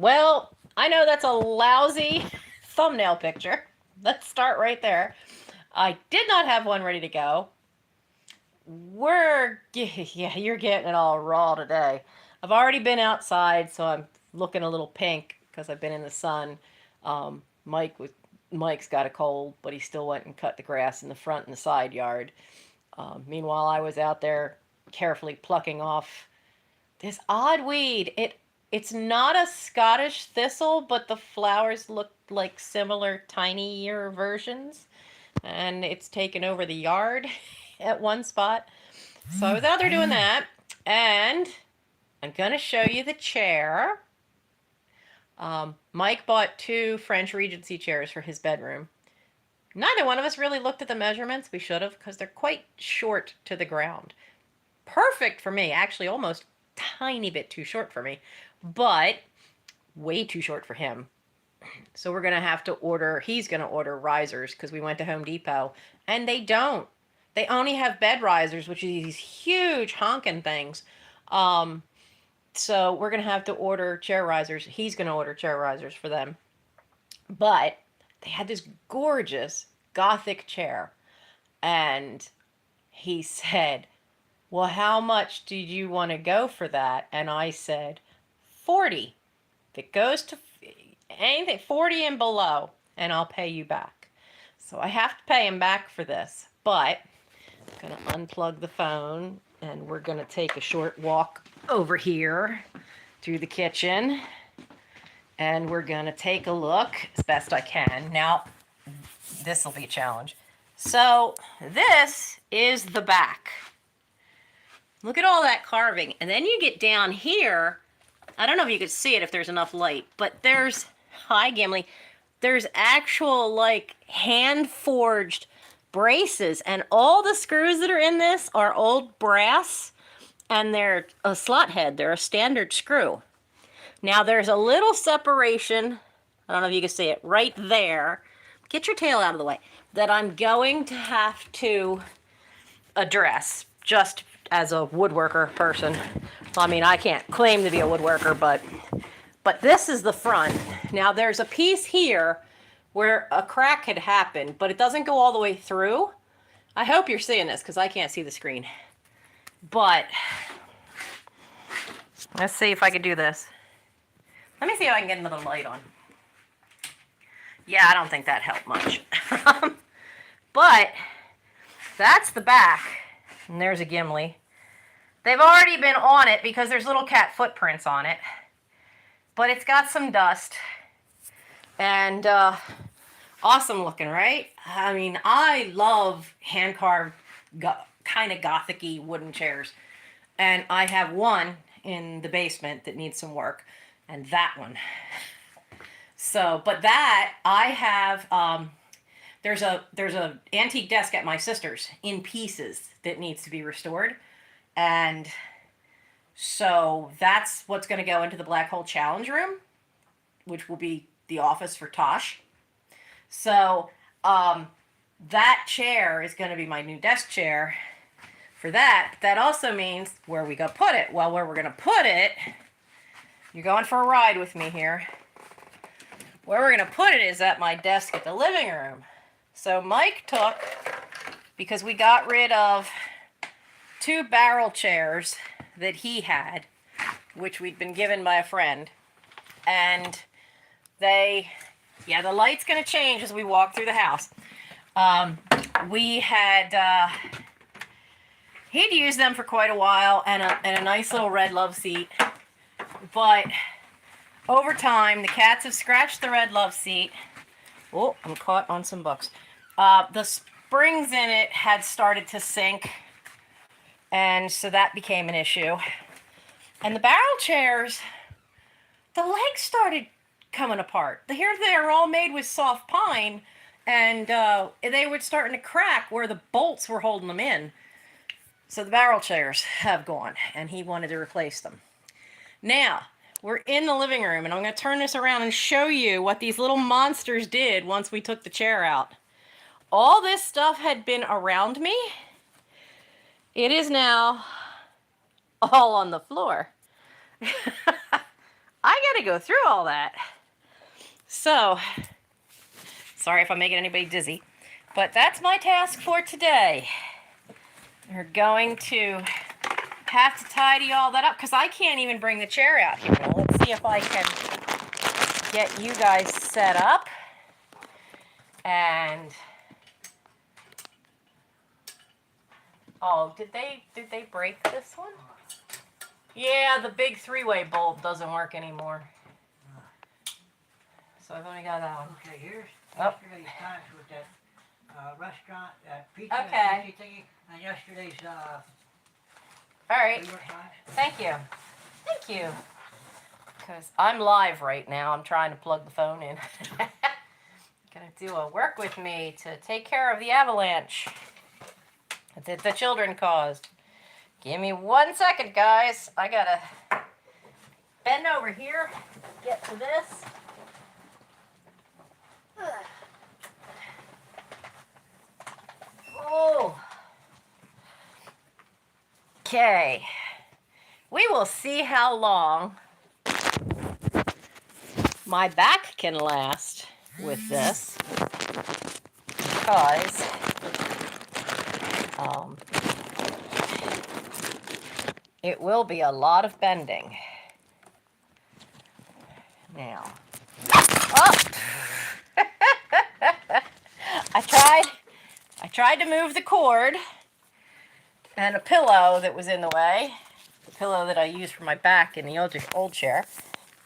Well, I know that's a lousy thumbnail picture. Let's start right there. I did not have one ready to go. Yeah, you're getting it all raw today. I've already been outside, so I'm looking a little pink because I've been in the sun. Um, Mike was Mike's got a cold, but he still went and cut the grass in the front and the side yard. Meanwhile, I was out there carefully plucking off this odd weed. It's not a Scottish thistle, but the flowers look like similar tinier versions, and it's taken over the yard at one spot. So I was out there doing that, and I'm gonna show you the chair. Mike bought two French Regency chairs for his bedroom. Neither one of us really looked at the measurements. We should have, because they're quite short to the ground. Perfect for me, actually, almost tiny bit too short for me, but way too short for him. So we're gonna have to order. He's gonna order risers because we went to Home Depot and they don't. They only have bed risers, which are these huge honking things. Um, so we're gonna have to order chair risers. He's gonna order chair risers for them. But they had this gorgeous Gothic chair, and he said, "Well, how much did you want to go for that?" And I said, 40. If it goes to anything 40 and below, and I'll pay you back. So I have to pay him back for this, but I'm going to unplug the phone and we're going to take a short walk over here through the kitchen and we're going to take a look as best I can. Now, this will be a challenge. So this is the back. Look at all that carving. And then you get down here. I don't know if you could see it if there's enough light, but there's, hi Gimli, there's actual like hand forged braces, and all the screws that are in this are old brass, and they're a slot head. They're a standard screw. Now there's a little separation, I don't know if you can see it, right there. Get your tail out of the way. That I'm going to have to address just as a woodworker person. Well, I mean, I can't claim to be a woodworker, but this is the front. Now there's a piece here where a crack had happened, but it doesn't go all the way through. I hope you're seeing this because I can't see the screen. But let's see if I can do this. Let me see if I can get another light on. Yeah, I don't think that helped much. But that's the back. And there's a Gimli. They've already been on it because there's little cat footprints on it. But it's got some dust. And awesome looking, right? I mean, I love hand-carved, kind of gothic-y wooden chairs. And I have one in the basement that needs some work. And that one. So, but that, I have, there's a antique desk at my sister's in pieces that needs to be restored. And so that's what's going to go into the Black Hole Challenge room, which will be the office for Tosh. So that chair is going to be my new desk chair for that. That also means where we go put it. Well, where we're going to put it, you're going for a ride with me here. Where we're going to put it is at my desk at the living room. So Mike took, because we got rid of two barrel chairs that he had, which we'd been given by a friend. And the light's going to change as we walk through the house. We had, he'd used them for quite a while, and a nice little red love seat. But over time, the cats have scratched the red love seat. Oh, I'm caught on some books. The springs in it had started to sink, and so that became an issue. And the barrel chairs, the legs started coming apart. Here they are all made with soft pine, and they were starting to crack where the bolts were holding them in. So the barrel chairs have gone, and he wanted to replace them. Now, we're in the living room, and I'm going to turn this around and show you what these little monsters did once we took the chair out. All this stuff had been around me. It is now all on the floor. I got to go through all that. So, sorry if I'm making anybody dizzy, but that's my task for today. We're going to have to tidy all that up because I can't even bring the chair out here. Well, let's see if I can get you guys set up. And oh, did they break this one? Yeah, the big 3-way bulb doesn't work anymore. So I've only got that one. Okay, here's yesterday's times with that restaurant, that pizza Okay. thingy, and yesterday's All right. Thank you. Thank you. Because I'm live right now. I'm trying to plug the phone in. Gonna do a work with me to take care of the avalanche that the children caused. Give me 1 second, guys. I gotta bend over here, get to this. Oh. Okay. We will see how long my back can last with this, because it will be a lot of bending. Now, oh! I tried to move the cord and a pillow that was in the way, the pillow that I use for my back in the old chair,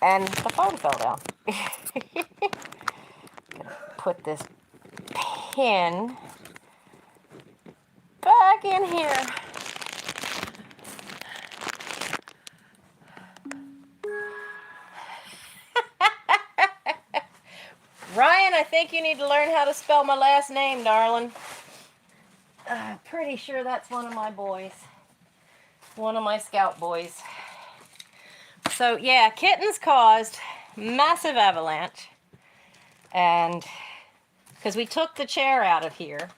and the phone fell down. Put this pin back in here. Ryan, I think you need to learn how to spell my last name, darling. Pretty sure that's one of my boys. One of my scout boys. So, yeah, Kittens caused massive avalanche. And because we took the chair out of here.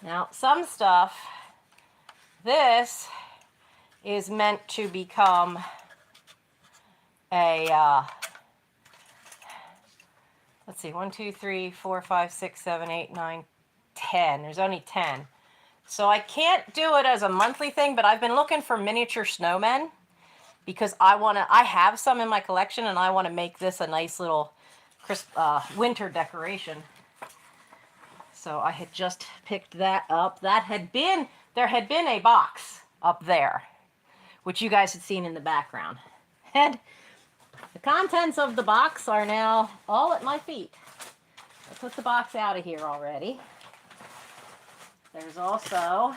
Now, some stuff, this is meant to become a, let's see, 1, 2, 3, 4, 5, 6, 7, 8, 9, 10. There's only 10. So I can't do it as a monthly thing, but I've been looking for miniature snowmen because I have some in my collection and I want to make this a nice little winter decoration. So I had just picked that up. There had been a box up there, which you guys had seen in the background. And the contents of the box are now all at my feet. I put the box out of here already. There's also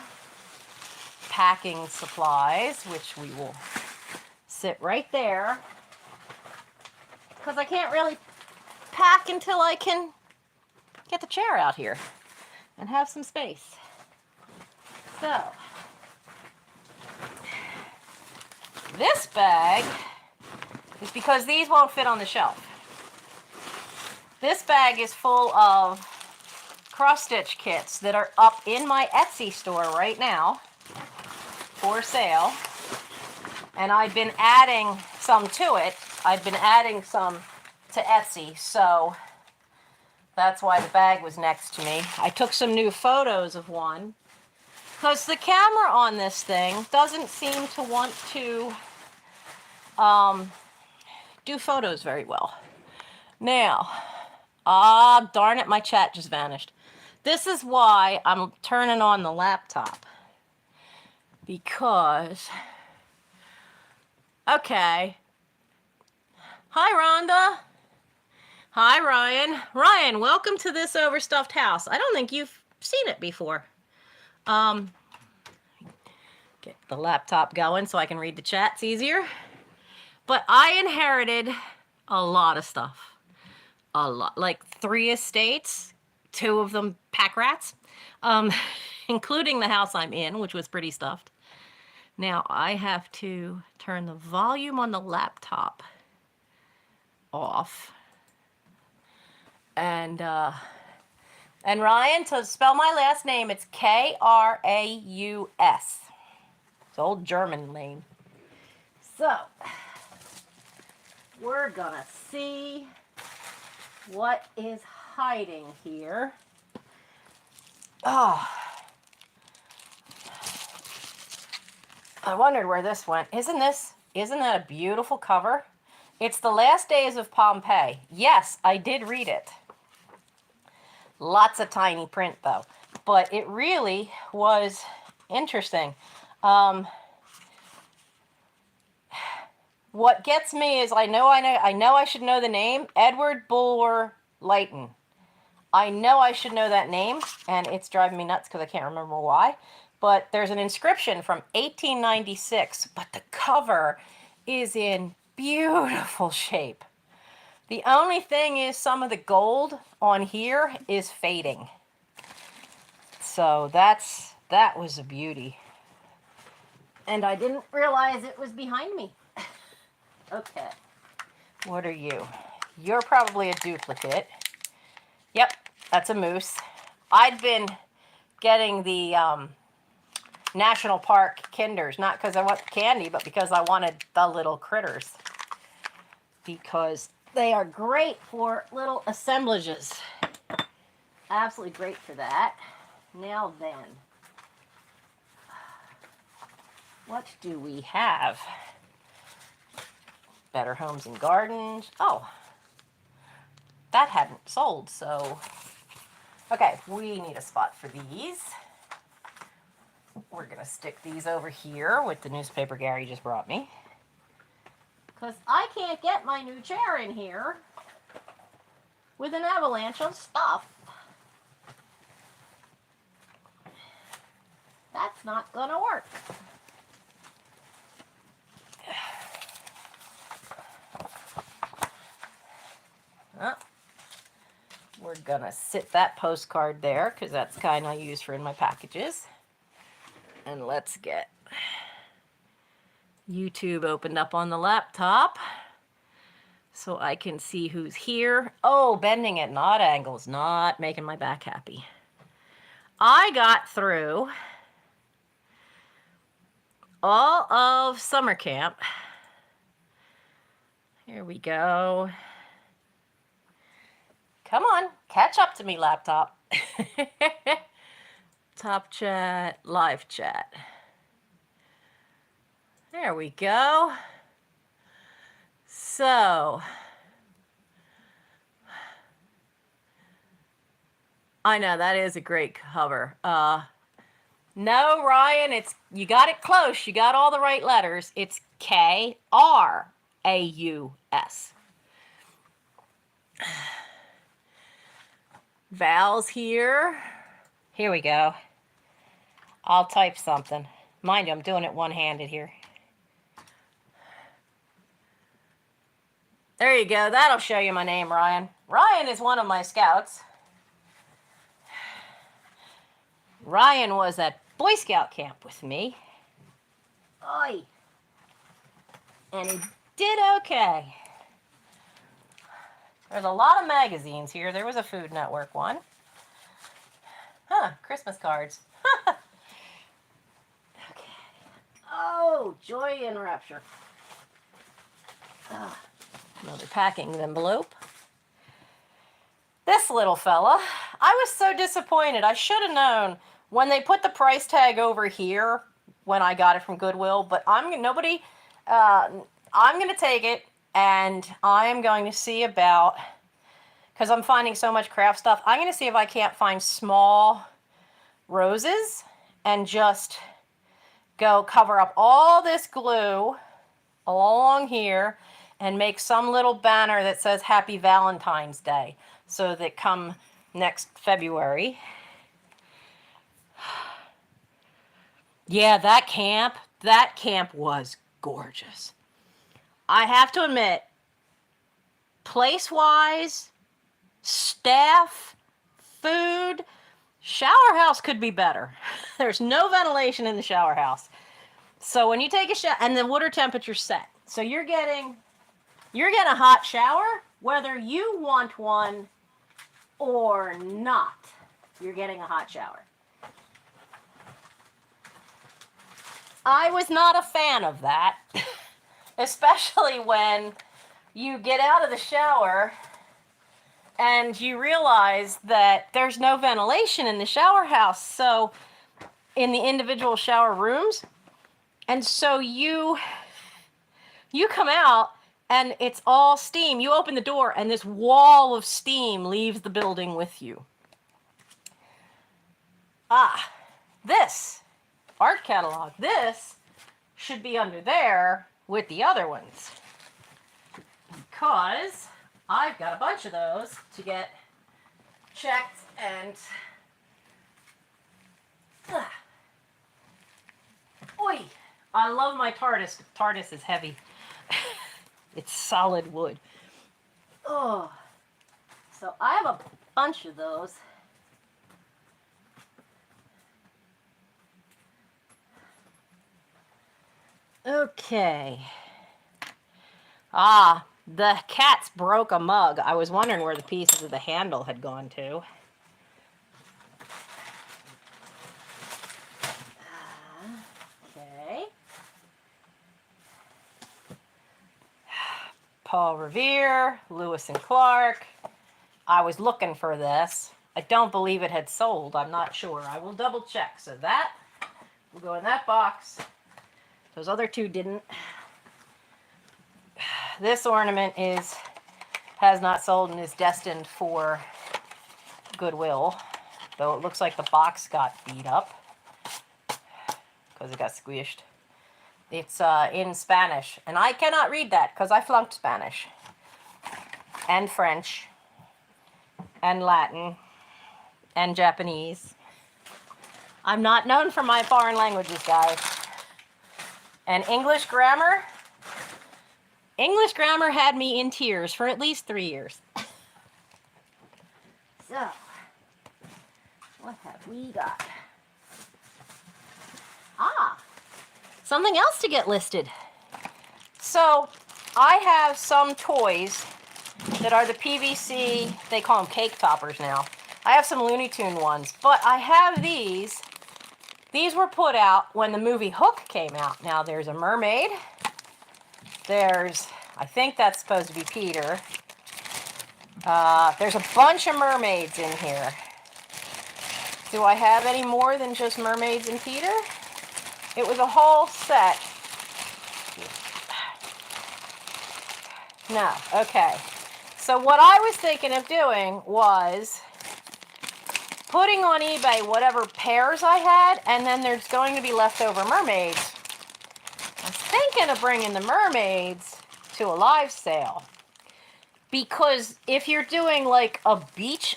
packing supplies, which we will sit right there. Because I can't really pack until I can get the chair out here and have some space. So, this bag is because these won't fit on the shelf. This bag is full of cross-stitch kits that are up in my Etsy store right now for sale. And I've been adding some to it. I've been adding some to Etsy, so that's why the bag was next to me. I took some new photos of one because the camera on this thing doesn't seem to want to do photos very well. Now, darn it, my chat just vanished. This is why I'm turning on the laptop. Because, okay. Hi, Rhonda. Hi, Ryan. Ryan, welcome to this overstuffed house. I don't think you've seen it before. Get the laptop going so I can read the chats easier. But I inherited a lot of stuff. A lot. Like 3 estates, 2 of them pack rats, including the house I'm in, which was pretty stuffed. Now I have to turn the volume on the laptop off. And Ryan, to spell my last name, it's Kraus. It's an old German name. So, we're gonna see what is hiding here. Oh, I wondered where this went. Isn't that a beautiful cover? It's The Last Days of Pompeii. Yes, I did read it. Lots of tiny print though, but it really was interesting. What gets me is I know I should know the name, Edward Bulwer Lytton. I know I should know that name, and it's driving me nuts because I can't remember why. But there's an inscription from 1896, but the cover is in beautiful shape. The only thing is some of the gold on here is fading. So that was a beauty. And I didn't realize it was behind me. Okay. What are you? You're probably a duplicate. Yep, that's a moose. I'd been getting the National Park Kinders, not because I want the candy, but because I wanted the little critters. Because they are great for little assemblages. Absolutely great for that. Now then, what do we have? Better Homes and Gardens. Oh, that hadn't sold, so... Okay, we need a spot for these. We're going to stick these over here with the newspaper Gary just brought me. Because I can't get my new chair in here with an avalanche of stuff. That's not going to work. We're going to sit that postcard there because that's the kind I use for in my packages. And let's get YouTube opened up on the laptop so I can see who's here. Oh, bending at odd angles, not making my back happy. I got through all of summer camp. Here we go. Come on, catch up to me, laptop. Top chat, live chat. There we go. So, I know that is a great cover. No, Ryan, you got it close. You got all the right letters. It's Kraus. Val's here. Here we go. I'll type something. Mind you, I'm doing it one-handed here. There you go. That'll show you my name, Ryan. Ryan is one of my scouts. Ryan was at Boy Scout camp with me. Oi. And he did okay. There's a lot of magazines here. There was a Food Network one. Huh, Christmas cards. Okay. Oh, joy and rapture. Another packing envelope. This little fella, I was so disappointed. I should have known when they put the price tag over here when I got it from Goodwill, but I'm going to take it and I am going to see about, because I'm finding so much craft stuff, I'm going to see if I can't find small roses and just go cover up all this glue along here and make some little banner that says Happy Valentine's Day so that come next February. Yeah, that camp was gorgeous. I have to admit, place-wise, staff, food, shower house could be better. There's no ventilation in the shower house. So when you take a shower, and the water temperature's set. So you're getting a hot shower, whether you want one or not. You're getting a hot shower. I was not a fan of that, especially when you get out of the shower and you realize that there's no ventilation in the shower house, so in the individual shower rooms. And so you come out and it's all steam. You open the door and this wall of steam leaves the building with you. Ah, this art catalog, this should be under there with the other ones, because I've got a bunch of those to get checked and oi, I love my TARDIS. TARDIS is heavy. It's solid wood. Oh, so I have a bunch of those. Okay. Ah, the cats broke a mug. I was wondering where the pieces of the handle had gone to. Okay. Paul Revere, Lewis and Clark. I was looking for this. I don't believe it had sold. I'm not sure. I will double check. So that will go in that box. Those other two didn't. This ornament has not sold and is destined for Goodwill, though it looks like the box got beat up because it got squished. It's in Spanish, and I cannot read that because I flunked Spanish and French and Latin and Japanese. I'm not known for my foreign languages, guys. And English grammar had me in tears for at least 3 years. So, what have we got? Ah, something else to get listed. So, I have some toys that are the PVC, they call them cake toppers now. I have some Looney Tune ones, but I have these. These were put out when the movie Hook came out. Now, there's a mermaid. I think that's supposed to be Peter. There's a bunch of mermaids in here. Do I have any more than just mermaids and Peter? It was a whole set. No, okay. So what I was thinking of doing was putting on eBay whatever pairs I had, and then there's going to be leftover mermaids. I was thinking of bringing the mermaids to a live sale, because if you're doing like a beach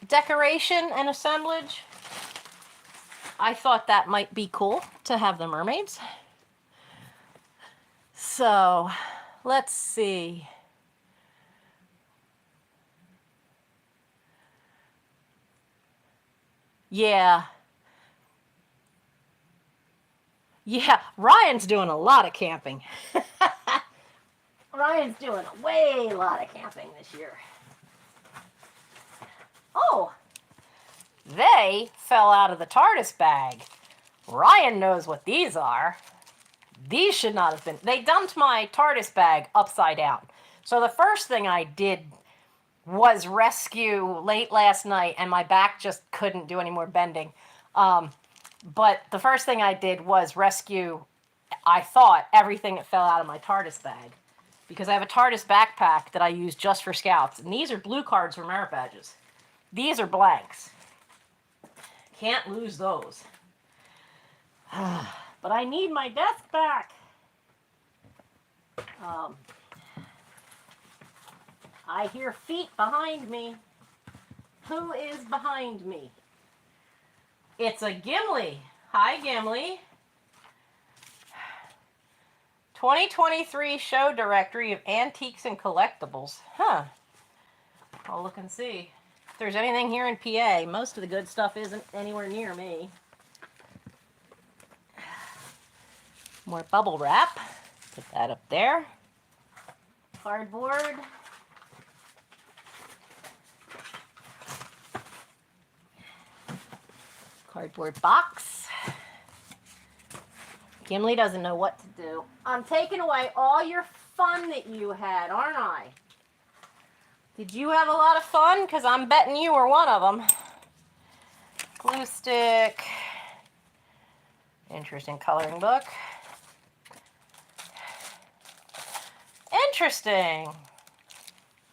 decoration and assemblage, I thought that might be cool to have the mermaids. So, let's see. Yeah. Yeah, Ryan's doing a lot of camping. Ryan's doing a way lot of camping this year. Oh, they fell out of the TARDIS bag. Ryan knows what these are. These should not have been. They dumped my TARDIS bag upside down. So the first thing I did was rescue late last night, and my back just couldn't do any more bending. But the first thing I did was rescue, I thought, everything that fell out of my TARDIS bag. Because I have a TARDIS backpack that I use just for scouts. And these are blue cards for merit badges. These are blanks. Can't lose those. But I need my desk back. I hear feet behind me. Who is behind me? It's a Gimli. Hi, Gimli. 2023 show directory of antiques and collectibles. Huh. I'll look and see if there's anything here in PA. Most of the good stuff isn't anywhere near me. More bubble wrap. Put that up there. Cardboard. Cardboard box. Gimli doesn't know what to do. I'm taking away all your fun that you had, aren't I? Did you have a lot of fun? Because I'm betting you were one of them. Glue stick. Interesting coloring book. Interesting.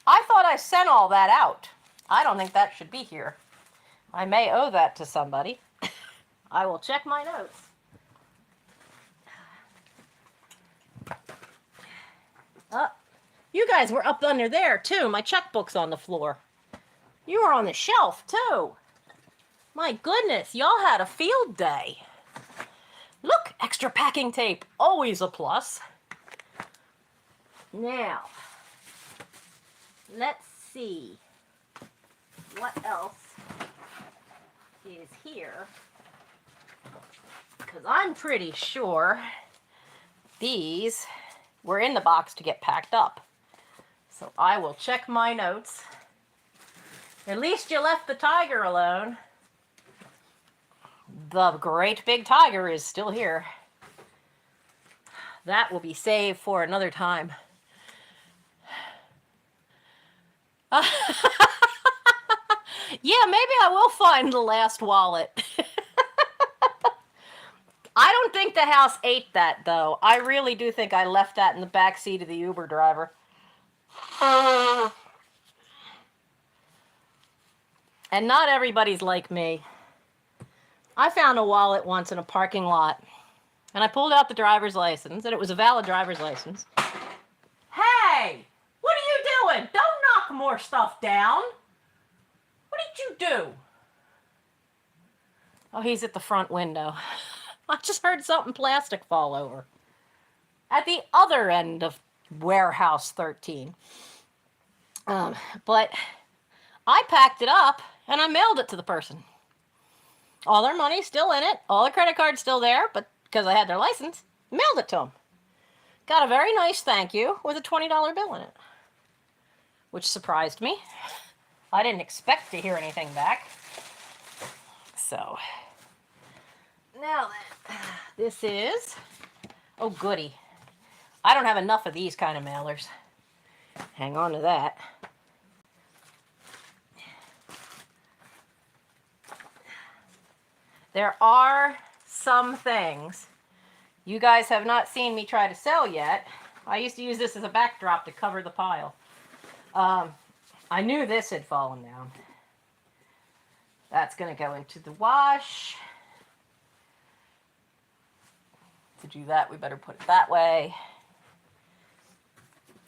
I thought I sent all that out. I don't think that should be here. I may owe that to somebody. I will check my notes. You guys were up under there too. My checkbook's on the floor. You were on the shelf too. My goodness, y'all had a field day. Look, extra packing tape. Always a plus. Now, let's see what else is here. Because I'm pretty sure these were in the box to get packed up. So I will check my notes. At least you left the tiger alone. The great big tiger is still here. That will be saved for another time. Yeah, maybe I will find the last wallet. I don't think the house ate that, though. I really do think I left that in the back seat of the Uber driver. And not everybody's like me. I found a wallet once in a parking lot, and I pulled out the driver's license, and it was a valid driver's license. Hey! What are you doing? Don't knock more stuff down. What did you do? Oh, he's at the front window. I just heard something plastic fall over. At the other end of warehouse 13. But I packed it up and I mailed it to the person. All their money's still in it. All their credit card's still there, but because I had their license, mailed it to them. Got a very nice thank you with a $20 bill in it, which surprised me. I didn't expect to hear anything back. So, now then, this is, oh goody. I don't have enough of these kind of mailers. Hang on to that. There are some things you guys have not seen me try to sell yet. I used to use this as a backdrop to cover the pile. I knew this had fallen down. That's going to go into the wash. To do that, we better put it that way.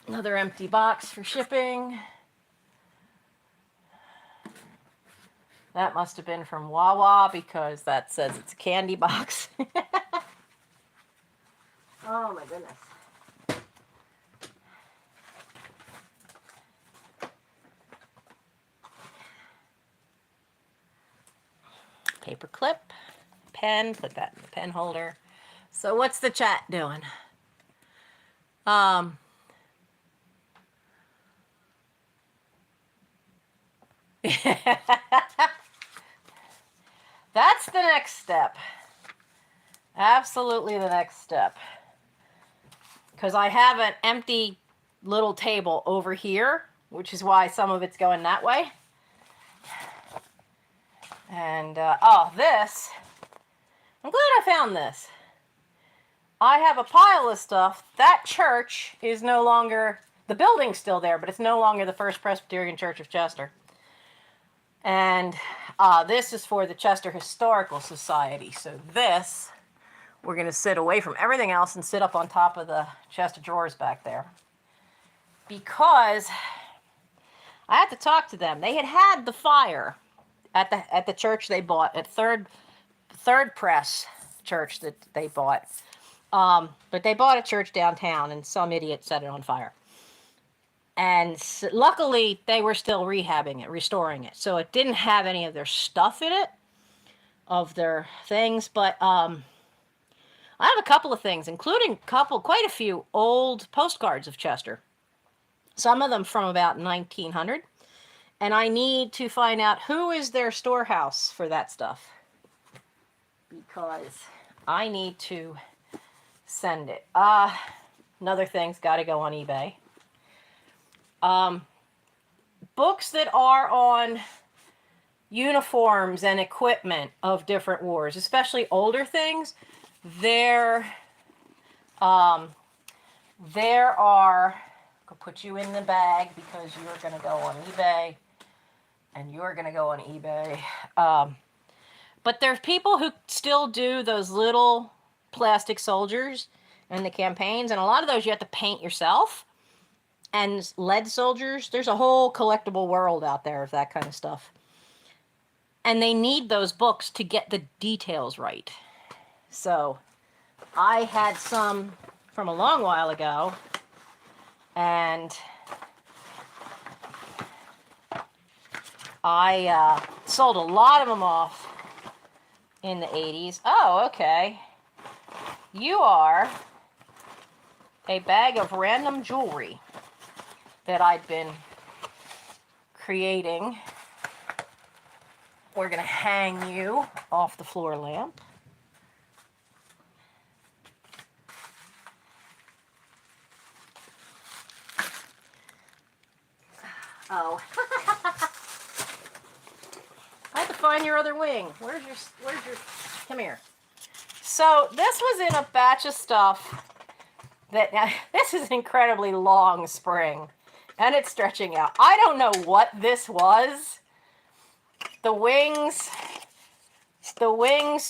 Another empty box for shipping. That must have been from Wawa because that says it's a candy box. Oh my goodness. Paper clip, pen, put that in the pen holder. So what's the chat doing? That's the next step. Absolutely the next step. Because I have an empty little table over here, which is why some of it's going that way. And, oh, this. I'm glad I found this. I have a pile of stuff. That church is no longer, the building's still there, but it's no longer the First Presbyterian Church of Chester. And this is for the Chester Historical Society. So this, we're going to sit away from everything else and sit up on top of the chest of drawers back there. Because I had to talk to them. They had the fire at the church they bought, at Third Press Church that they bought. But they bought a church downtown and some idiot set it on fire. And luckily, they were still rehabbing it, restoring it. So it didn't have any of their stuff in it, of their things. But I have a couple of things, including quite a few old postcards of Chester. Some of them from about 1900. And I need to find out who is their storehouse for that stuff. Because I need to send it. Another thing's got to go on eBay. Books that are on uniforms and equipment of different wars, especially older things, there are, I'll put you in the bag because you're going to go on eBay and you're going to go on eBay. But there's people who still do those little plastic soldiers in the campaigns, and a lot of those you have to paint yourself. And lead soldiers, there's a whole collectible world out there of that kind of stuff. And they need those books to get the details right. So I had some from a long while ago, and I sold a lot of them off in the 80s. Oh, okay. You are a bag of random jewelry that I'd been creating. We're going to hang you off the floor lamp. Oh. I have to find your other wing. Where's your, come here. So this was in a batch of stuff that, this is an incredibly long spring and it's stretching out. I don't know what this was. The wings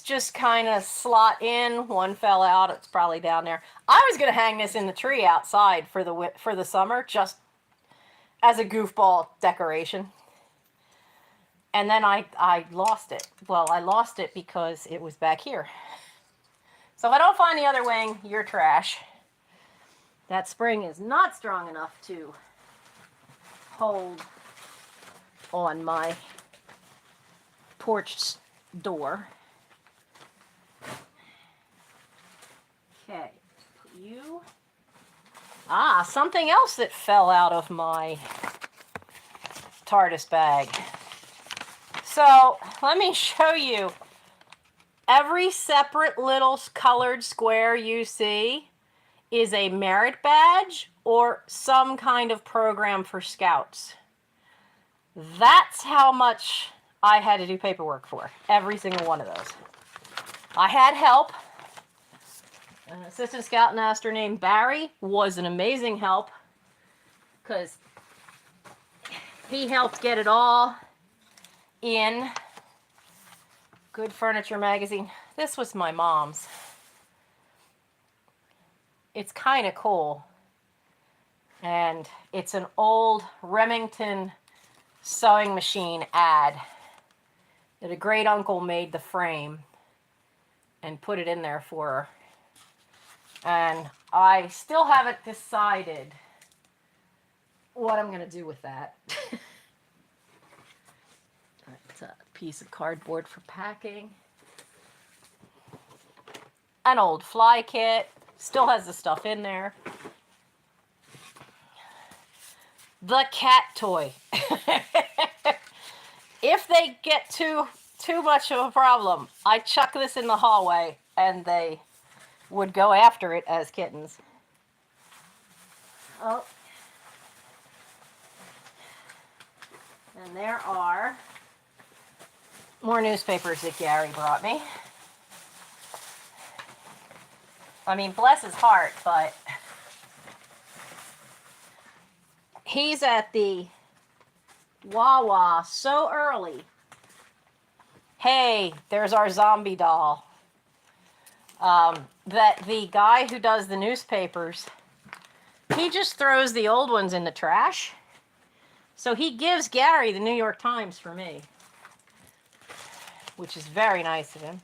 just kind of slot in. One fell out. It's probably down there. I was going to hang this in the tree outside for the summer, just as a goofball decoration. And then I lost it. Well, I lost it because it was back here. So if I don't find the other wing, you're trash. That spring is not strong enough to hold on my porch door. Okay, put you. Ah, something else that fell out of my TARDIS bag. So let me show you. Every separate little colored square you see is a merit badge or some kind of program for scouts. That's how much I had to do paperwork for. Every single one of those. I had help. An assistant scoutmaster named Barry was an amazing help because he helped get it all in. Good Furniture magazine. This was my mom's. It's kind of cool. And it's an old Remington sewing machine ad that a great uncle made the frame and put it in there for her. And I still haven't decided what I'm going to do with that. It's a piece of cardboard for packing. An old fly kit. Still has the stuff in there. The cat toy. If they get too much of a problem, I chuck this in the hallway and they would go after it as kittens. Oh. And there are more newspapers that Gary brought me. I mean, bless his heart, but he's at the Wawa so early. Hey, there's our zombie doll. That the guy who does the newspapers, he just throws the old ones in the trash. So he gives Gary the New York Times for me, which is very nice of him.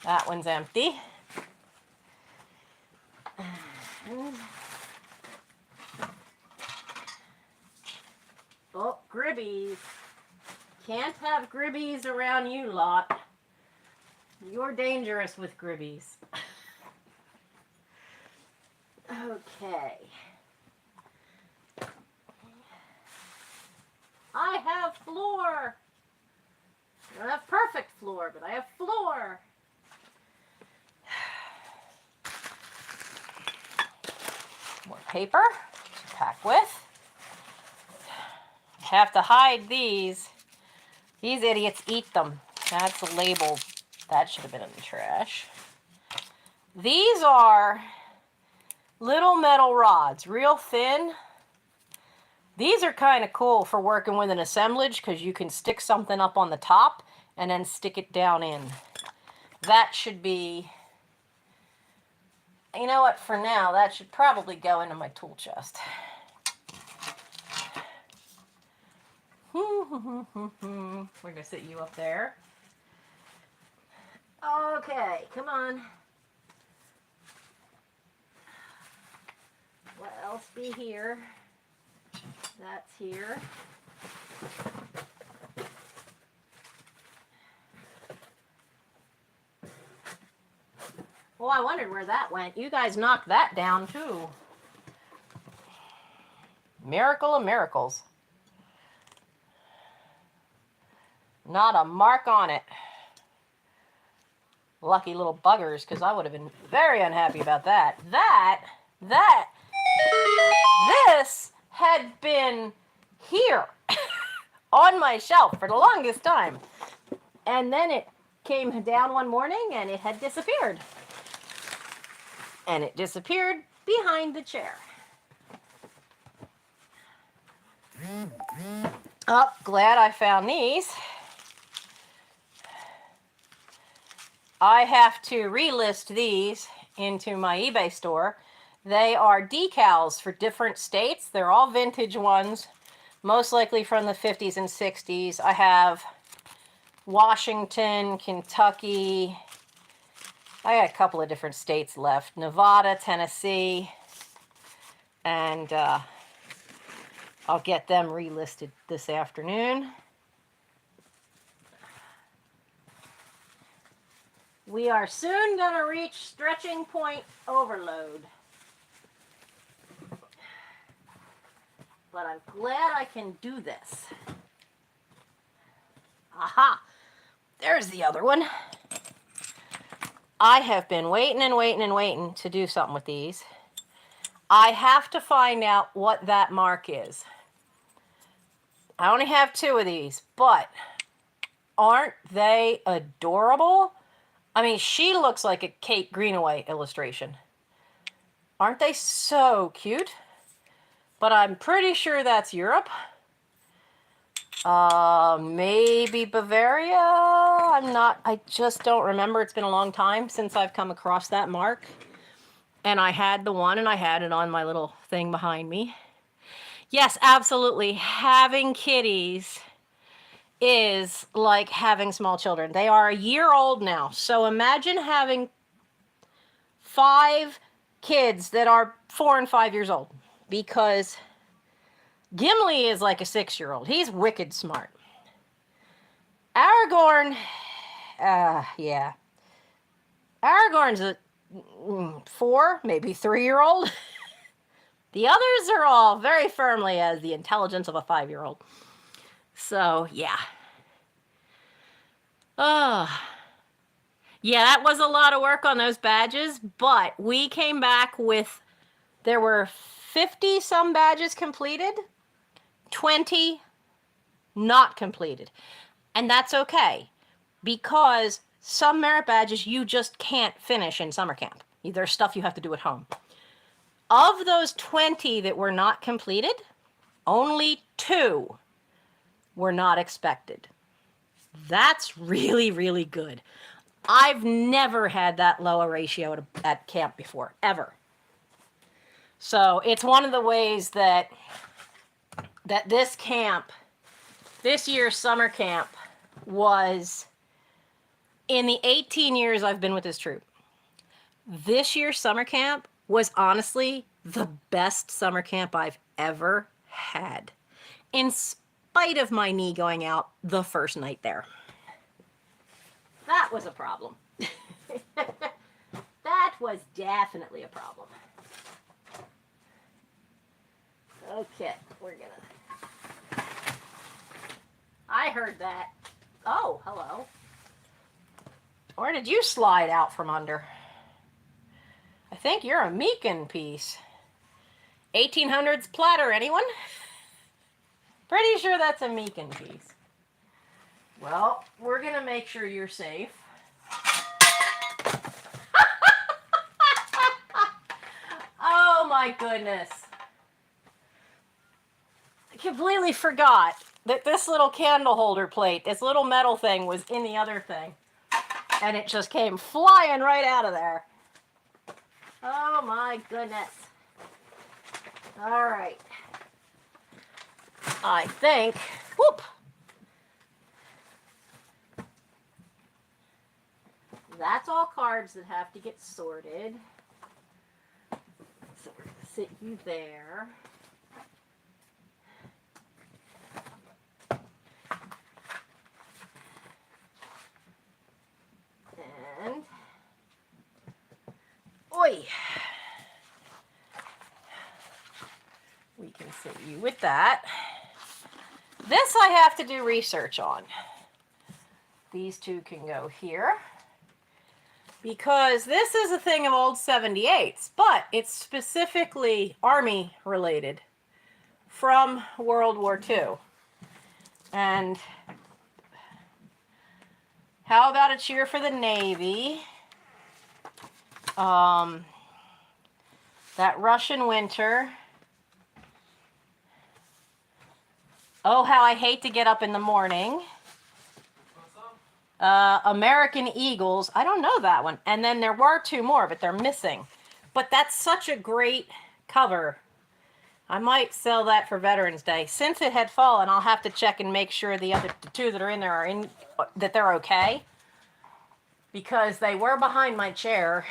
That one's empty. Oh, gribbies. Can't have gribbies around you lot. You're dangerous with gribbies. Okay. I have floor. I don't have perfect floor, but I have floor. paper to pack with. Have to hide these. These idiots eat them. That's a label. That should have been in the trash. These are little metal rods, real thin. These are kind of cool for working with an assemblage because you can stick something up on the top and then stick it down in. That should be, you know what, for now, that should probably go into my tool chest. We're going to sit you up there. Okay, come on. What else be here? That's here. Well, I wondered where that went. You guys knocked that down too. Miracle of miracles. Not a mark on it. Lucky little buggers, because I would have been very unhappy about that. This had been here on my shelf for the longest time. And then it came down one morning and it had disappeared. And it disappeared behind the chair. Oh, glad I found these. I have to relist these into my eBay store. They are decals for different states. They're all vintage ones, most likely from the 50s and 60s. I have Washington, Kentucky. I got a couple of different states left. Nevada, Tennessee. And I'll get them relisted this afternoon. We are soon going to reach stretching point overload. But I'm glad I can do this. Aha! There's the other one. I have been waiting and waiting and waiting to do something with these. I have to find out what that mark is. I only have 2 of these, but aren't they adorable? I mean, she looks like a Kate Greenaway illustration. Aren't they so cute? But I'm pretty sure that's Europe. Maybe Bavaria. I just don't remember. It's been a long time since I've come across that mark. And I had the one and I had it on my little thing behind me. Yes, absolutely. Having kitties is like having small children. They are a year old now. So imagine having 5 kids that are 4 and 5 years old. Because Gimli is like a 6-year-old. He's wicked smart. Aragorn, yeah. Aragorn's a 4, maybe 3-year-old. The others are all very firmly as the intelligence of a 5-year-old. So, yeah. Yeah, that was a lot of work on those badges, but we came back with, there were 50 some badges completed, 20 not completed. And that's okay, because some merit badges you just can't finish in summer camp. There's stuff you have to do at home. Of those 20 that were not completed, only 2 were not expected. That's really, really good. I've never had that low a ratio at camp before, ever. So it's one of the ways that this camp, this year's summer camp, was, in the 18 years I've been with this troop, this year's summer camp was honestly the best summer camp I've ever had, in spite of my knee going out the first night there. That was a problem. That was definitely a problem. Okay, we're gonna... I heard that. Oh, hello. Where did you slide out from under? I think you're a Meekin piece. 1800s platter, anyone? Pretty sure that's a Meekin piece. Well, we're going to make sure you're safe. Oh my goodness. I completely forgot that this little candle holder plate, this little metal thing, was in the other thing. And it just came flying right out of there. Oh my goodness. All right. I think, whoop. That's all cards that have to get sorted. So we're going to sit you there. And, oi. We can sit you with that. This I have to do research on. These two can go here. Because this is a thing of old 78s, but it's specifically Army related from World War II. And how about a cheer for the Navy? That Russian winter. Oh, how I hate to get up in the morning. American Eagles. I don't know that one. And then there were two more, but they're missing. But that's such a great cover. I might sell that for Veterans Day. Since it had fallen, I'll have to check and make sure the other two that are in there are that they're okay. Because they were behind my chair.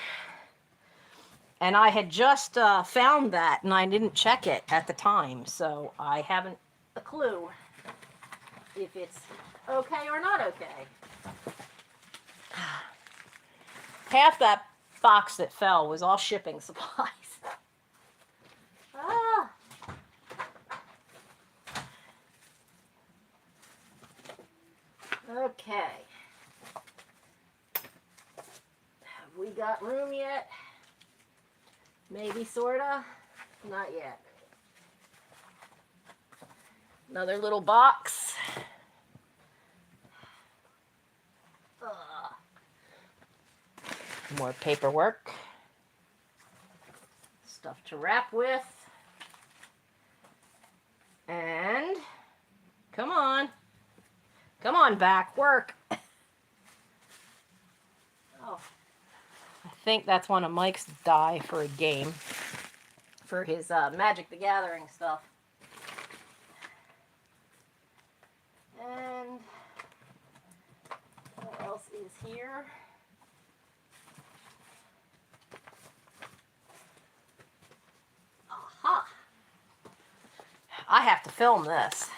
And I had just found that, and I didn't check it at the time. So I haven't a clue if it's okay or not okay. Half that box that fell was all shipping supplies. Ah. Okay. Have we got room yet? Maybe, sorta. Not yet. Another little box. More paperwork. Stuff to wrap with. And come on. Come on back. Work. Oh. I think that's one of Mike's die for a game. For his Magic the Gathering stuff. And what else is here? Aha! I have to film this.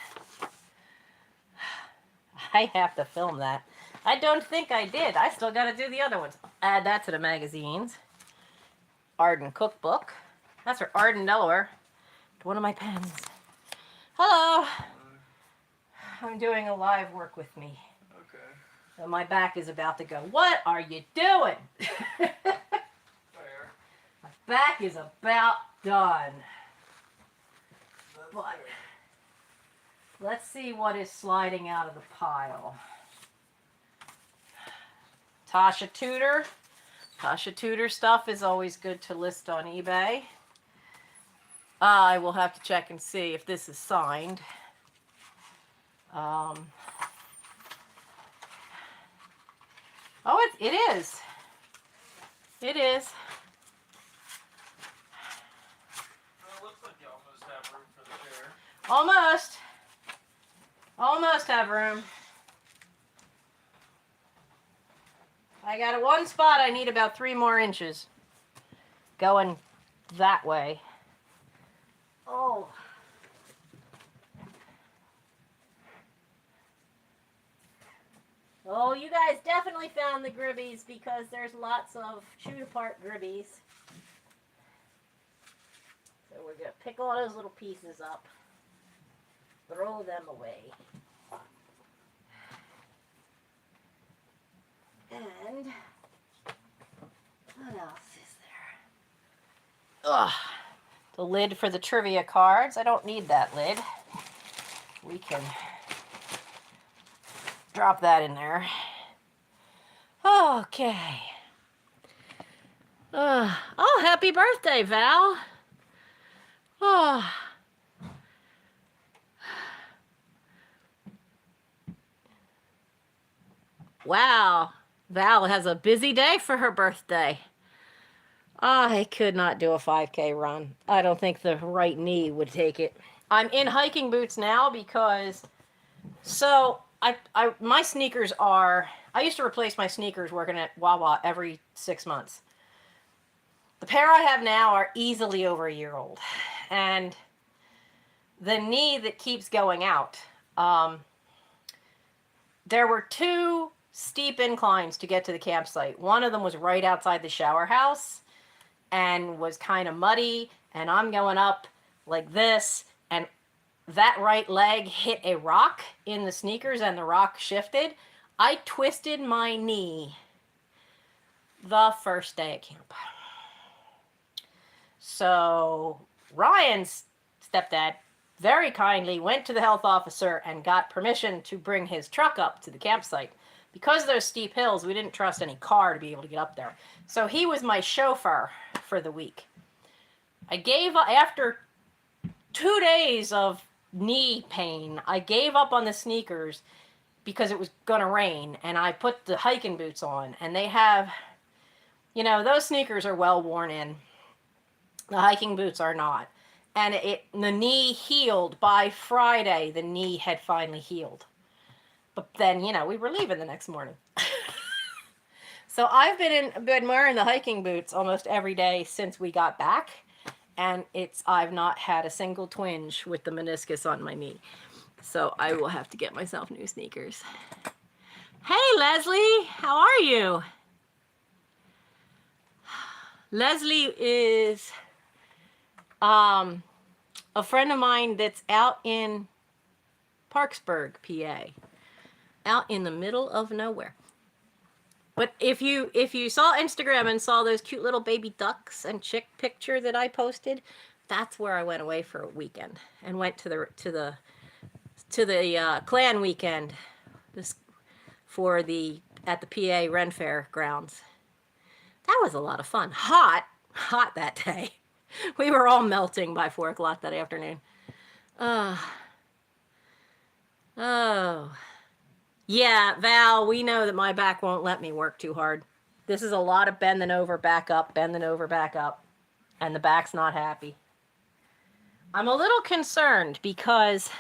I have to film that. I don't think I did. I still got to do the other ones. Add that to the magazines. Arden Cookbook. That's for Arden, Delaware. One of my pens. Hello. I'm doing a live work with me. Okay. So my back is about to go, what are you doing? Fair. My back is about done. That's But fair. let's see what is sliding out of the pile. Tasha Tudor. Tasha Tudor stuff is always good to list on eBay. I will have to check and see if this is signed. Oh, it is. It is. Well, it looks like you almost have room for the chair. Almost. Almost have room. I got one spot. I need about 3 more inches. Going that way. Oh. Oh, you guys definitely found the gribbies because there's lots of chewed apart gribbies. So we're going to pick all those little pieces up. Throw them away. And what else is there? Ugh. the lid for the trivia cards. I don't need that lid. We can drop that in there. Okay. Oh, happy birthday, Val. Oh. Wow. Val has a busy day for her birthday. I could not do a 5K run. I don't think the right knee would take it. I'm in hiking boots now because, so my sneakers are, I used to replace my sneakers working at Wawa every 6 months. The pair I have now are easily over a year old. And the knee that keeps going out, there were 2 steep inclines to get to the campsite. One of them was right outside the shower house and was kind of muddy, and I'm going up like this, and that right leg hit a rock in the sneakers and the rock shifted. I twisted my knee the first day at camp. So Ryan's stepdad very kindly went to the health officer and got permission to bring his truck up to the campsite. Because of those steep hills, we didn't trust any car to be able to get up there. So he was my chauffeur for the week. I gave up, after 2 days of knee pain, I gave up on the sneakers because it was going to rain, and I put the hiking boots on, and they have, you know, those sneakers are well worn in. The hiking boots are not. And the knee healed. By Friday, the knee had finally healed. But then, you know, we were leaving the next morning. So I've been wearing the hiking boots almost every day since we got back. And I've not had a single twinge with the meniscus on my knee. So I will have to get myself new sneakers. Hey, Leslie, how are you? Leslie is a friend of mine that's out in Parksburg, PA. Out in the middle of nowhere. But if you saw Instagram and saw those cute little baby ducks and chick picture that I posted, that's where I went away for a weekend and went to the clan weekend at the PA Ren Fair grounds. That was a lot of fun. Hot that day. We were all melting by 4 o'clock that afternoon. Oh. Yeah, Val, we know that my back won't let me work too hard. This is a lot of bending over, back up, and the back's not happy. I'm a little concerned because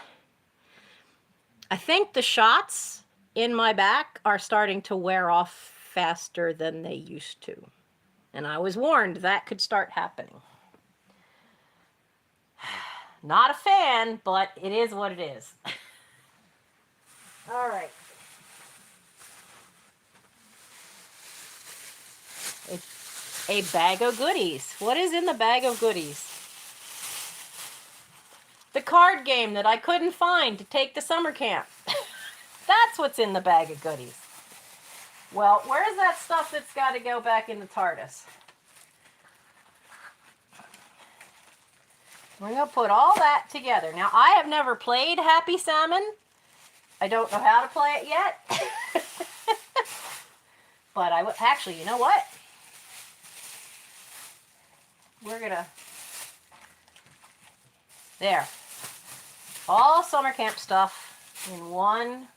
I think the shots in my back are starting to wear off faster than they used to. And I was warned that could start happening. Not a fan, but it is what it is. All right. It's a bag of goodies. What is in the bag of goodies? The card game that I couldn't find to take to summer camp. That's what's in the bag of goodies. Well, where's that stuff that's got to go back in the TARDIS? We're going to put all that together. Now, I have never played Happy Salmon. I don't know how to play it yet. But actually, you know what? We're going to... There. All summer camp stuff in one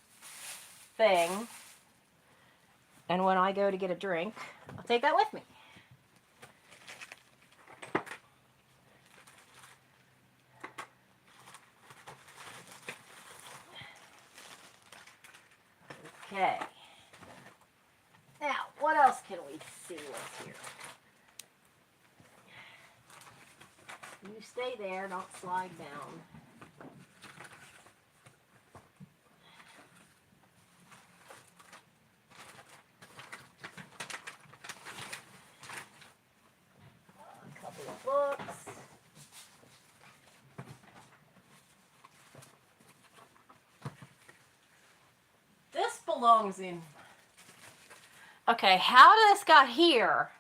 thing. And when I go to get a drink, I'll take that with me. Okay. Now, what else can we see what's here? You stay there, don't slide down. A couple of books. This belongs in... Okay, how this got here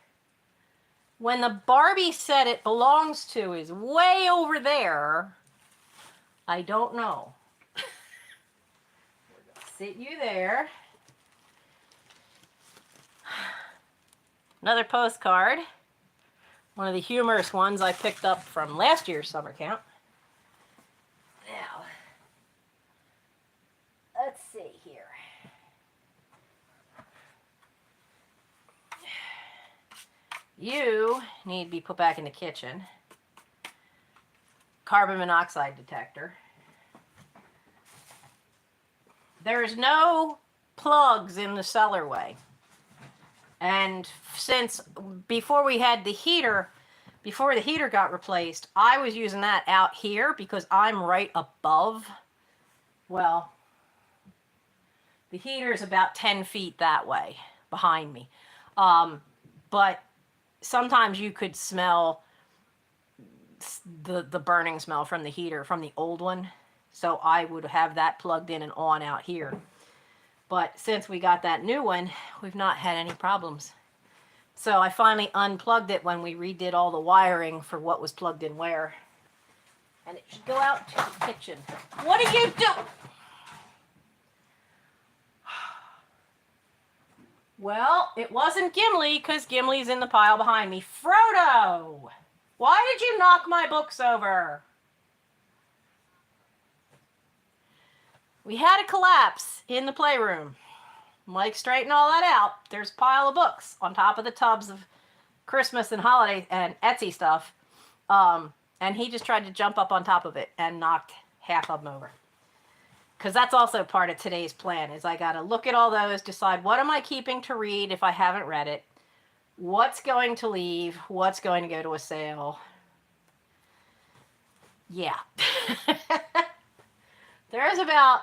when the Barbie set it belongs to is way over there, I don't know. Sit you there. Another postcard. One of the humorous ones I picked up from last year's summer camp. Now, let's see here. You need to be put back in the kitchen. Carbon monoxide detector. There's no plugs in the cellarway. And since before we had the heater, before the heater got replaced, I was using that out here because I'm right above, well, the heater is about 10 feet that way behind me. But sometimes you could smell the burning smell from the heater, from the old one. So I would have that plugged in and on out here. But since we got that new one, we've not had any problems. So I finally unplugged it when we redid all the wiring for what was plugged in where. And it should go out to the kitchen. What are you doing? Well, it wasn't Gimli, because Gimli's in the pile behind me. Frodo! Why did you knock my books over? We had a collapse in the playroom. Mike straightened all that out. There's a pile of books on top of the tubs of Christmas and holiday and Etsy stuff. And he just tried to jump up on top of it and knocked half of them over. Because that's also part of today's plan, is I got to look at all those, decide what am I keeping to read if I haven't read it, what's going to leave, what's going to go to a sale. Yeah. There's about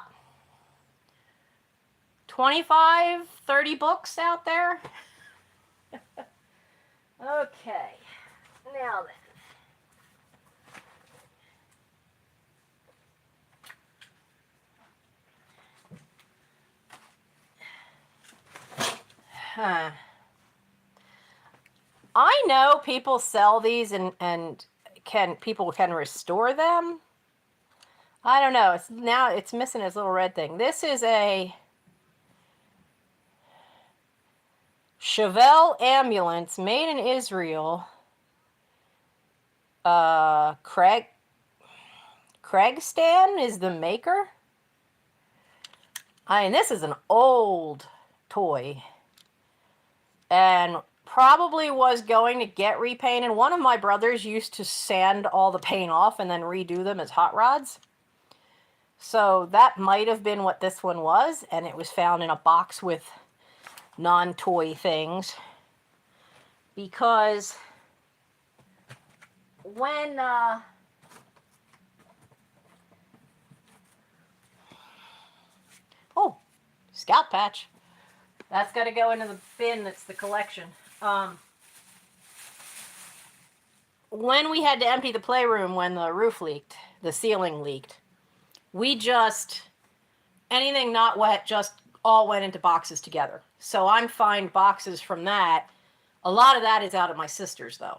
25, 30 books out there. Okay. Now then. I know people sell these and people can restore them. I don't know. It's missing its little red thing. This is a Chevelle ambulance made in Israel. Craigstan is the maker. I mean, this is an old toy. And probably was going to get repainted. One of my brothers used to sand all the paint off and then redo them as hot rods. So that might have been what this one was. And it was found in a box with non-toy things. Because when... Oh, scout patch. That's got to go into the bin that's the collection. When we had to empty the playroom when the roof leaked, the ceiling leaked, we just, anything not wet, just all went into boxes together. So I'm fine boxes from that. A lot of that is out of my sister's, though.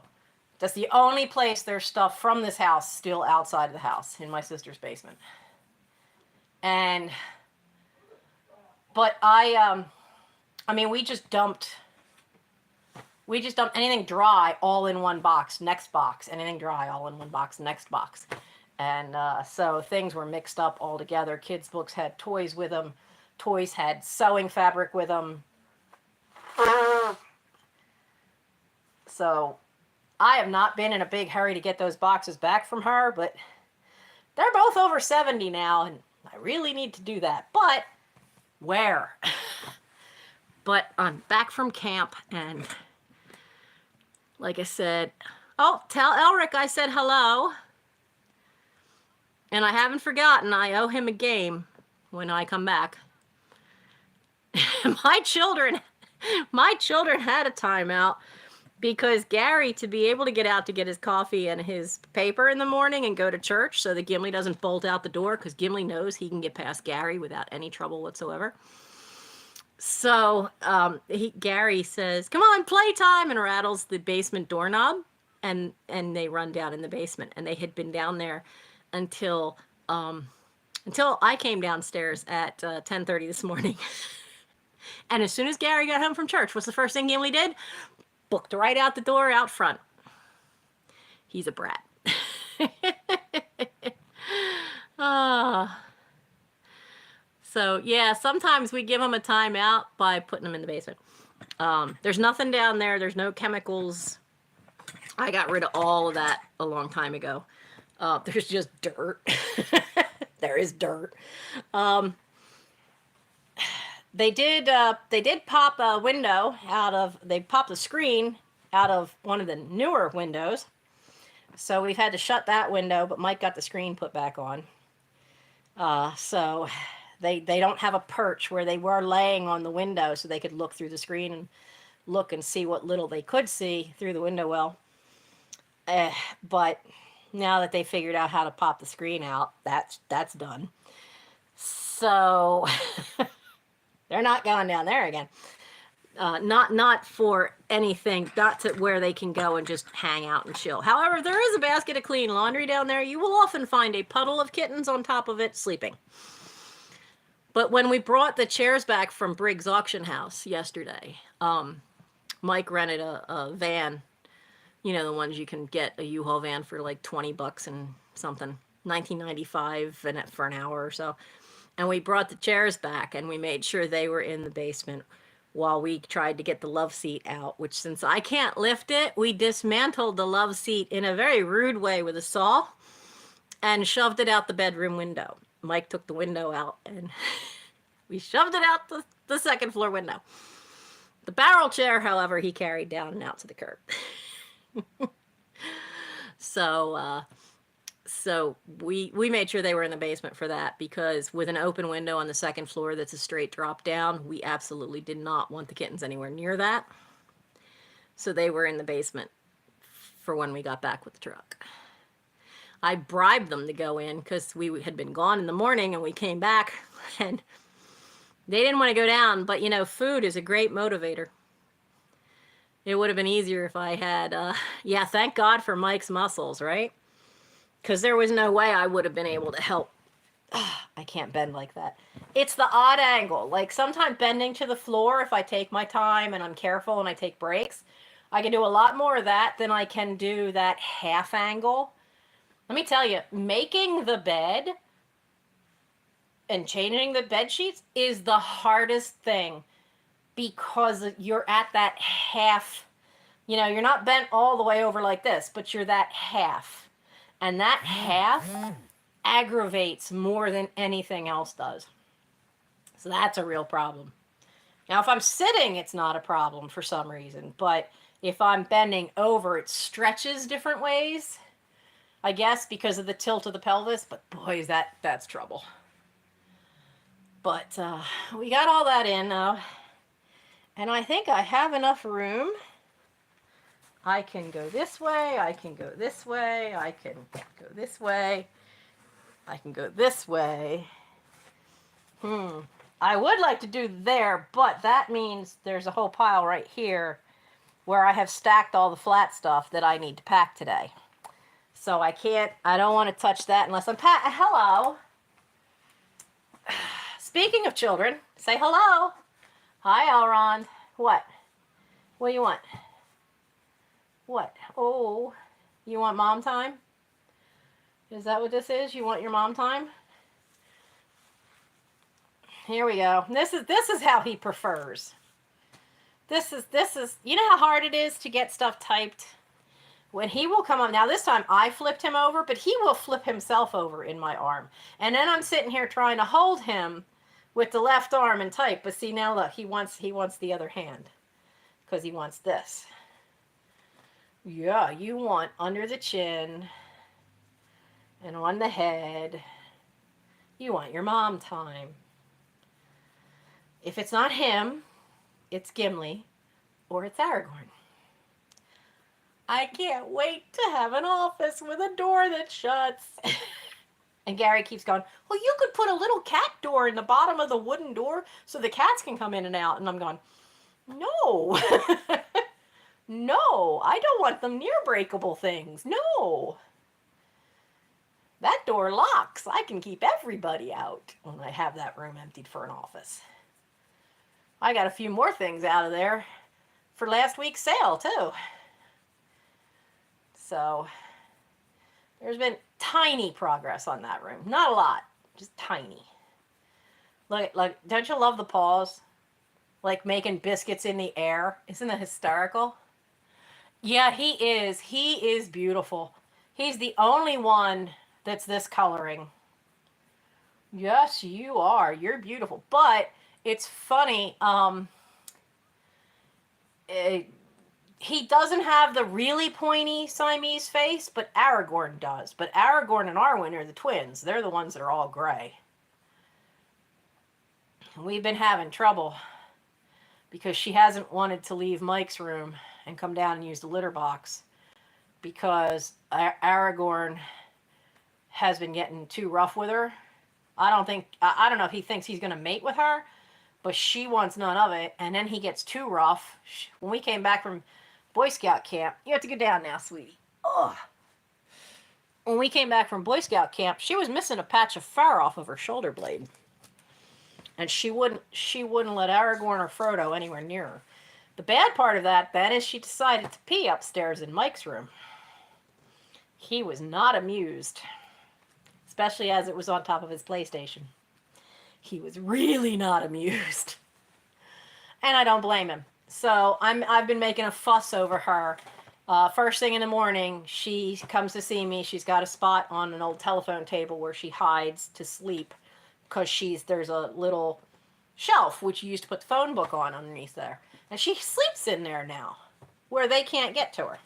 That's the only place there's stuff from this house still outside of the house, in my sister's basement. But I mean, we just dumped anything dry all in one box, next box. Anything dry all in one box, next box. And so things were mixed up all together. Kids' books had toys with them. Toys had sewing fabric with them. So I have not been in a big hurry to get those boxes back from her, but they're both over 70 now, and I really need to do that. But where? But I'm back from camp, and like I said, oh, tell Elric I said hello. And I haven't forgotten, I owe him a game when I come back. My children had a timeout because Gary, to be able to get out to get his coffee and his paper in the morning and go to church so that Gimli doesn't bolt out the door, because Gimli knows he can get past Gary without any trouble whatsoever. So Gary says, "Come on, playtime," and rattles the basement doorknob, and they run down in the basement. And they had been down there until I came downstairs at 10:30 this morning. And as soon as Gary got home from church, what's the first thing Gimli did? Booked right out the door out front. He's a brat. Ah. So yeah, sometimes we give them a timeout by putting them in the basement. There's nothing down there. There's no chemicals. I got rid of all of that a long time ago. There's just dirt. There is dirt. They did pop a window out of. They popped the screen out of one of the newer windows. So we've had to shut that window, but Mike got the screen put back on. So they don't have a perch where they were laying on the window so they could look through the screen and look and see what little they could see through the window well. But now that they figured out how to pop the screen out, that's done. So they're not going down there again. Not for anything, not to where they can go and just hang out and chill. However, there is a basket of clean laundry down there. You will often find a puddle of kittens on top of it sleeping. But when we brought the chairs back from Briggs Auction House yesterday, Mike rented a van, you know, the ones you can get a U-Haul van for like $20 and something, $19.95 for an hour or so. And we brought the chairs back and we made sure they were in the basement while we tried to get the love seat out, which since I can't lift it, we dismantled the love seat in a very rude way with a saw and shoved it out the bedroom window. Mike took the window out and we shoved it out the second floor window. The barrel chair, however, he carried down and out to the curb. So we made sure they were in the basement for that, because with an open window on the second floor that's a straight drop down, we absolutely did not want the kittens anywhere near that. So they were in the basement for when we got back with the truck. I bribed them to go in because we had been gone in the morning and we came back and they didn't want to go down, but you know, food is a great motivator. It would have been easier if I had, yeah, thank God for Mike's muscles, right? Because there was no way I would have been able to help. I can't bend like that. It's the odd angle. Like sometimes bending to the floor, if I take my time and I'm careful and I take breaks, I can do a lot more of that than I can do that half angle. Let me tell you, making the bed and changing the bed sheets is the hardest thing, because you're at that half, you know, you're not bent all the way over like this, but you're that half. And that half aggravates more than anything else does. So that's a real problem. Now, if I'm sitting, it's not a problem for some reason, but if I'm bending over, it stretches different ways, I guess, because of the tilt of the pelvis. But boy, that's trouble. But we got all that in now. And I think I have enough room. I can go this way. I can go this way. I can go this way. I can go this way. I would like to do there, but that means there's a whole pile right here where I have stacked all the flat stuff that I need to pack today. So I don't want to touch that unless I'm hello. Speaking of children, say hello. Hi, Elrond. What? What do you want? What? Oh, you want mom time? Is that what this is? You want your mom time? Here we go. This is how he prefers. This is, you know how hard it is to get stuff typed? When he will come up, now this time I flipped him over, but he will flip himself over in my arm. And then I'm sitting here trying to hold him with the left arm and type. But see, now look, he wants the other hand because he wants this. Yeah, you want under the chin and on the head. You want your mom time. If it's not him, it's Gimli or it's Aragorn. I can't wait to have an office with a door that shuts. And Gary keeps going, well, you could put a little cat door in the bottom of the wooden door so the cats can come in and out. And I'm going, no. No, I don't want them near breakable things. No. That door locks. I can keep everybody out when I have that room emptied for an office. I got a few more things out of there for last week's sale, too. So, there's been tiny progress on that room. Not a lot, just tiny. Look, don't you love the paws? Like making biscuits in the air. Isn't that hysterical? Yeah, he is. He is beautiful. He's the only one that's this coloring. Yes, you are. You're beautiful. But it's funny. He doesn't have the really pointy Siamese face, but Aragorn does. But Aragorn and Arwen are the twins. They're the ones that are all gray. And we've been having trouble because she hasn't wanted to leave Mike's room and come down and use the litter box because Aragorn has been getting too rough with her. I don't know if he thinks he's going to mate with her, but she wants none of it. And then he gets too rough. When we came back from Boy Scout camp, you have to go down now, sweetie. Ugh. When we came back from Boy Scout camp, she was missing a patch of fur off of her shoulder blade. And she wouldn't let Aragorn or Frodo anywhere near her. The bad part of that, then, is she decided to pee upstairs in Mike's room. He was not amused, especially as it was on top of his PlayStation. He was really not amused. And I don't blame him. So I've been making a fuss over her. First thing in the morning, she comes to see me. She's got a spot on an old telephone table where she hides to sleep because there's a little shelf which you used to put the phone book on underneath there. And she sleeps in there now where they can't get to her.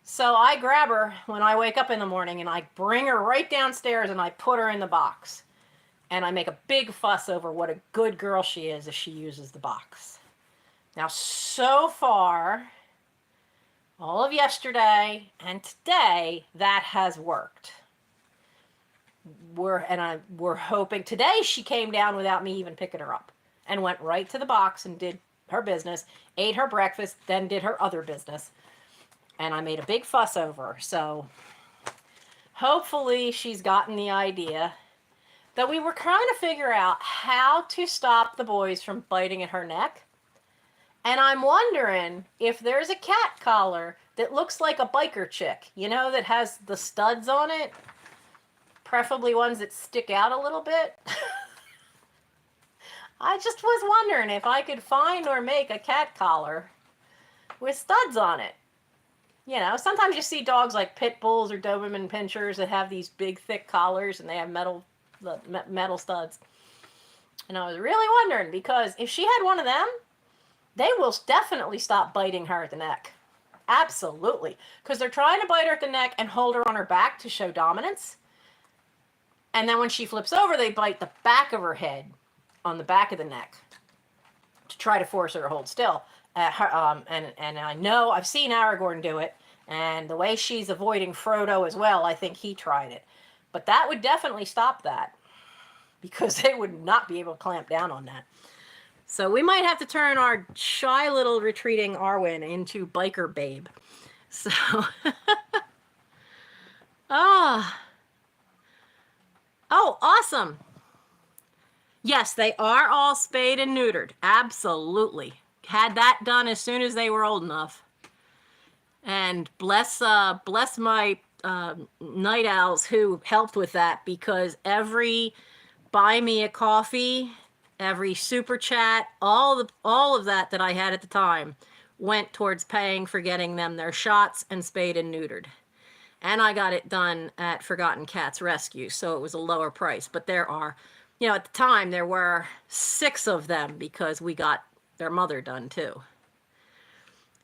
So I grab her when I wake up in the morning and I bring her right downstairs and I put her in the box. And I make a big fuss over what a good girl she is if she uses the box. Now, so far, all of yesterday and today, that has worked. We're hoping. Today, she came down without me even picking her up and went right to the box and did her business, ate her breakfast, then did her other business. And I made a big fuss over her. So hopefully she's gotten the idea that we were trying to figure out how to stop the boys from biting at her neck. And I'm wondering if there's a cat collar that looks like a biker chick, that has the studs on it, preferably ones that stick out a little bit. I just was wondering if I could find or make a cat collar with studs on it. Sometimes you see dogs like pit bulls or Doberman pinschers that have these big, thick collars and they have metal studs. And I was really wondering because if she had one of them, they will definitely stop biting her at the neck. Absolutely. Because they're trying to bite her at the neck and hold her on her back to show dominance. And then when she flips over, they bite the back of her head on the back of the neck to try to force her to hold still. And I know I've seen Aragorn do it. And the way she's avoiding Frodo as well, I think he tried it. But that would definitely stop that. Because they would not be able to clamp down on that. So we might have to turn our shy little retreating Arwen into biker babe. So, oh, awesome. Yes, they are all spayed and neutered. Absolutely. Had that done as soon as they were old enough. And bless my night owls who helped with that, because every buy me a coffee, every super chat, all of that I had at the time went towards paying for getting them their shots and spayed and neutered. And I got it done at Forgotten Cats Rescue, so it was a lower price. But there are, at the time there were 6 of them because we got their mother done too.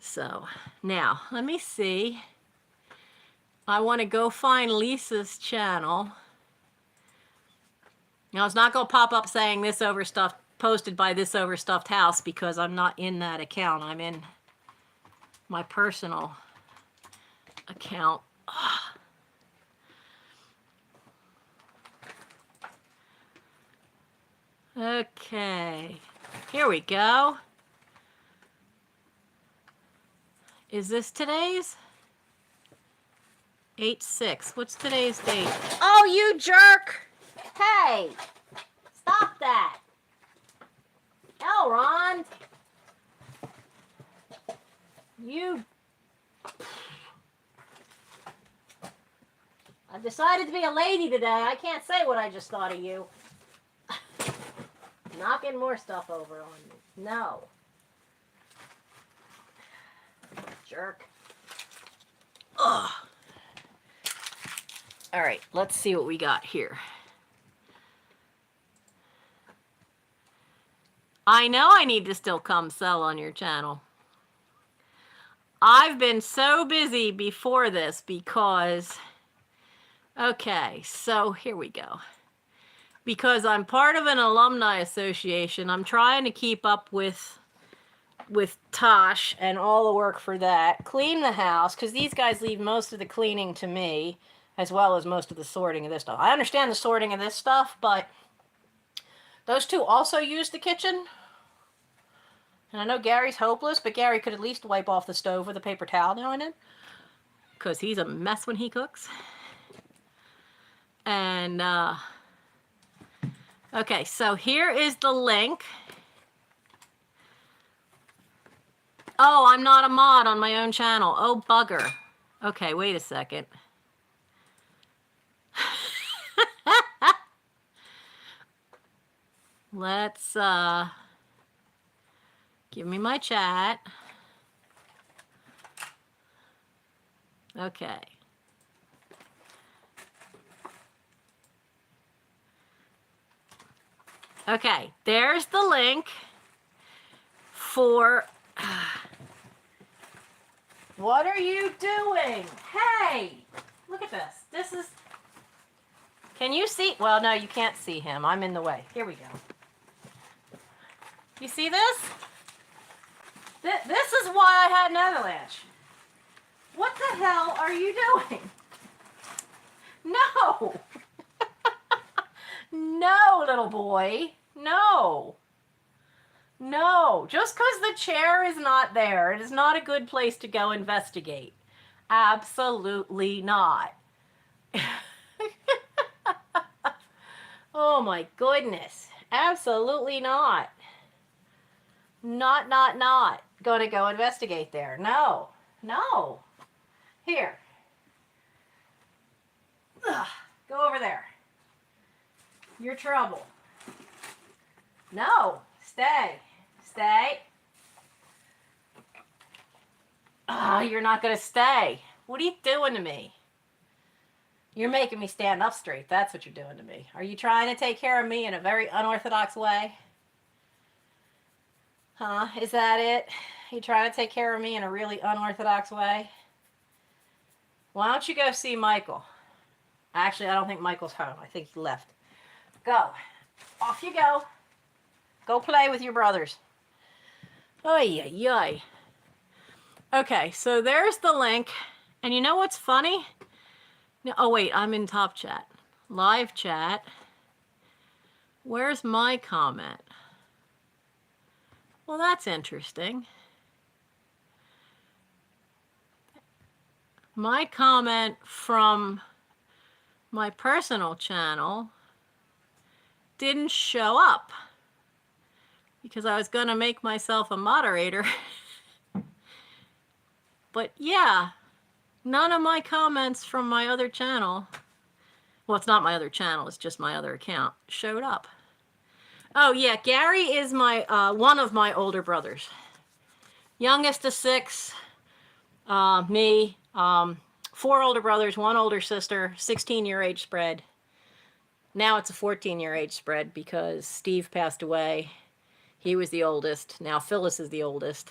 So now let me see. I want to go find Lisa's channel. Now, it's not going to pop up saying this overstuffed, posted by this overstuffed house, because I'm not in that account. I'm in my personal account. Okay. Here we go. Is this today's? 8/6. What's today's date? Oh, you jerk! Hey! Stop that! Elrond! You... I've decided to be a lady today. I can't say what I just thought of you. Knocking more stuff over on me. No. Jerk. Ugh. All right, let's see what we got here. I know I need to still come sell on your channel. I've been so busy before this because, okay, so here we go. Because I'm part of an alumni association, I'm trying to keep up with Tosh and all the work for that. Clean the house, because these guys leave most of the cleaning to me, as well as most of the sorting of this stuff. I understand the sorting of this stuff, but those two also use the kitchen. And I know Gary's hopeless, but Gary could at least wipe off the stove with a paper towel now and then, because he's a mess when he cooks. And, okay, so here is the link. Oh, I'm not a mod on my own channel. Oh, bugger. Okay, wait a second. Let's, give me my chat. Okay. Okay, there's the link for... What are you doing? Hey! Look at this. This is... Can you see? Well, no, you can't see him. I'm in the way. Here we go. You see this? This is why I had an avalanche. What the hell are you doing? No! No, little boy. No. No. Just because the chair is not there, it is not a good place to go investigate. Absolutely not. Oh my goodness. Absolutely not. Not gonna go investigate there. No. No. Here. Ugh. Go over there. You're trouble. No. Stay. Stay. Ah, you're not gonna stay. What are you doing to me? You're making me stand up straight. That's what you're doing to me. Are you trying to take care of me in a very unorthodox way? Huh? Is that it? You trying to take care of me in a really unorthodox way? Why don't you go see Michael? Actually, I don't think Michael's home. I think he left. Go. Off you go. Go play with your brothers. Oy, oy, oy. Okay, so there's the link. And you know what's funny? No, oh, wait, I'm in top chat. Live chat. Where's my comment? Well, that's interesting. My comment from my personal channel didn't show up because I was going to make myself a moderator. But yeah, none of my comments from my other channel, well, it's not my other channel, it's just my other account, showed up. Oh yeah, Gary is my one of my older brothers. Youngest of 6, me, 4 older brothers, 1 older sister, 16-year age spread. Now it's a 14-year age spread because Steve passed away. He was the oldest. Now Phyllis is the oldest.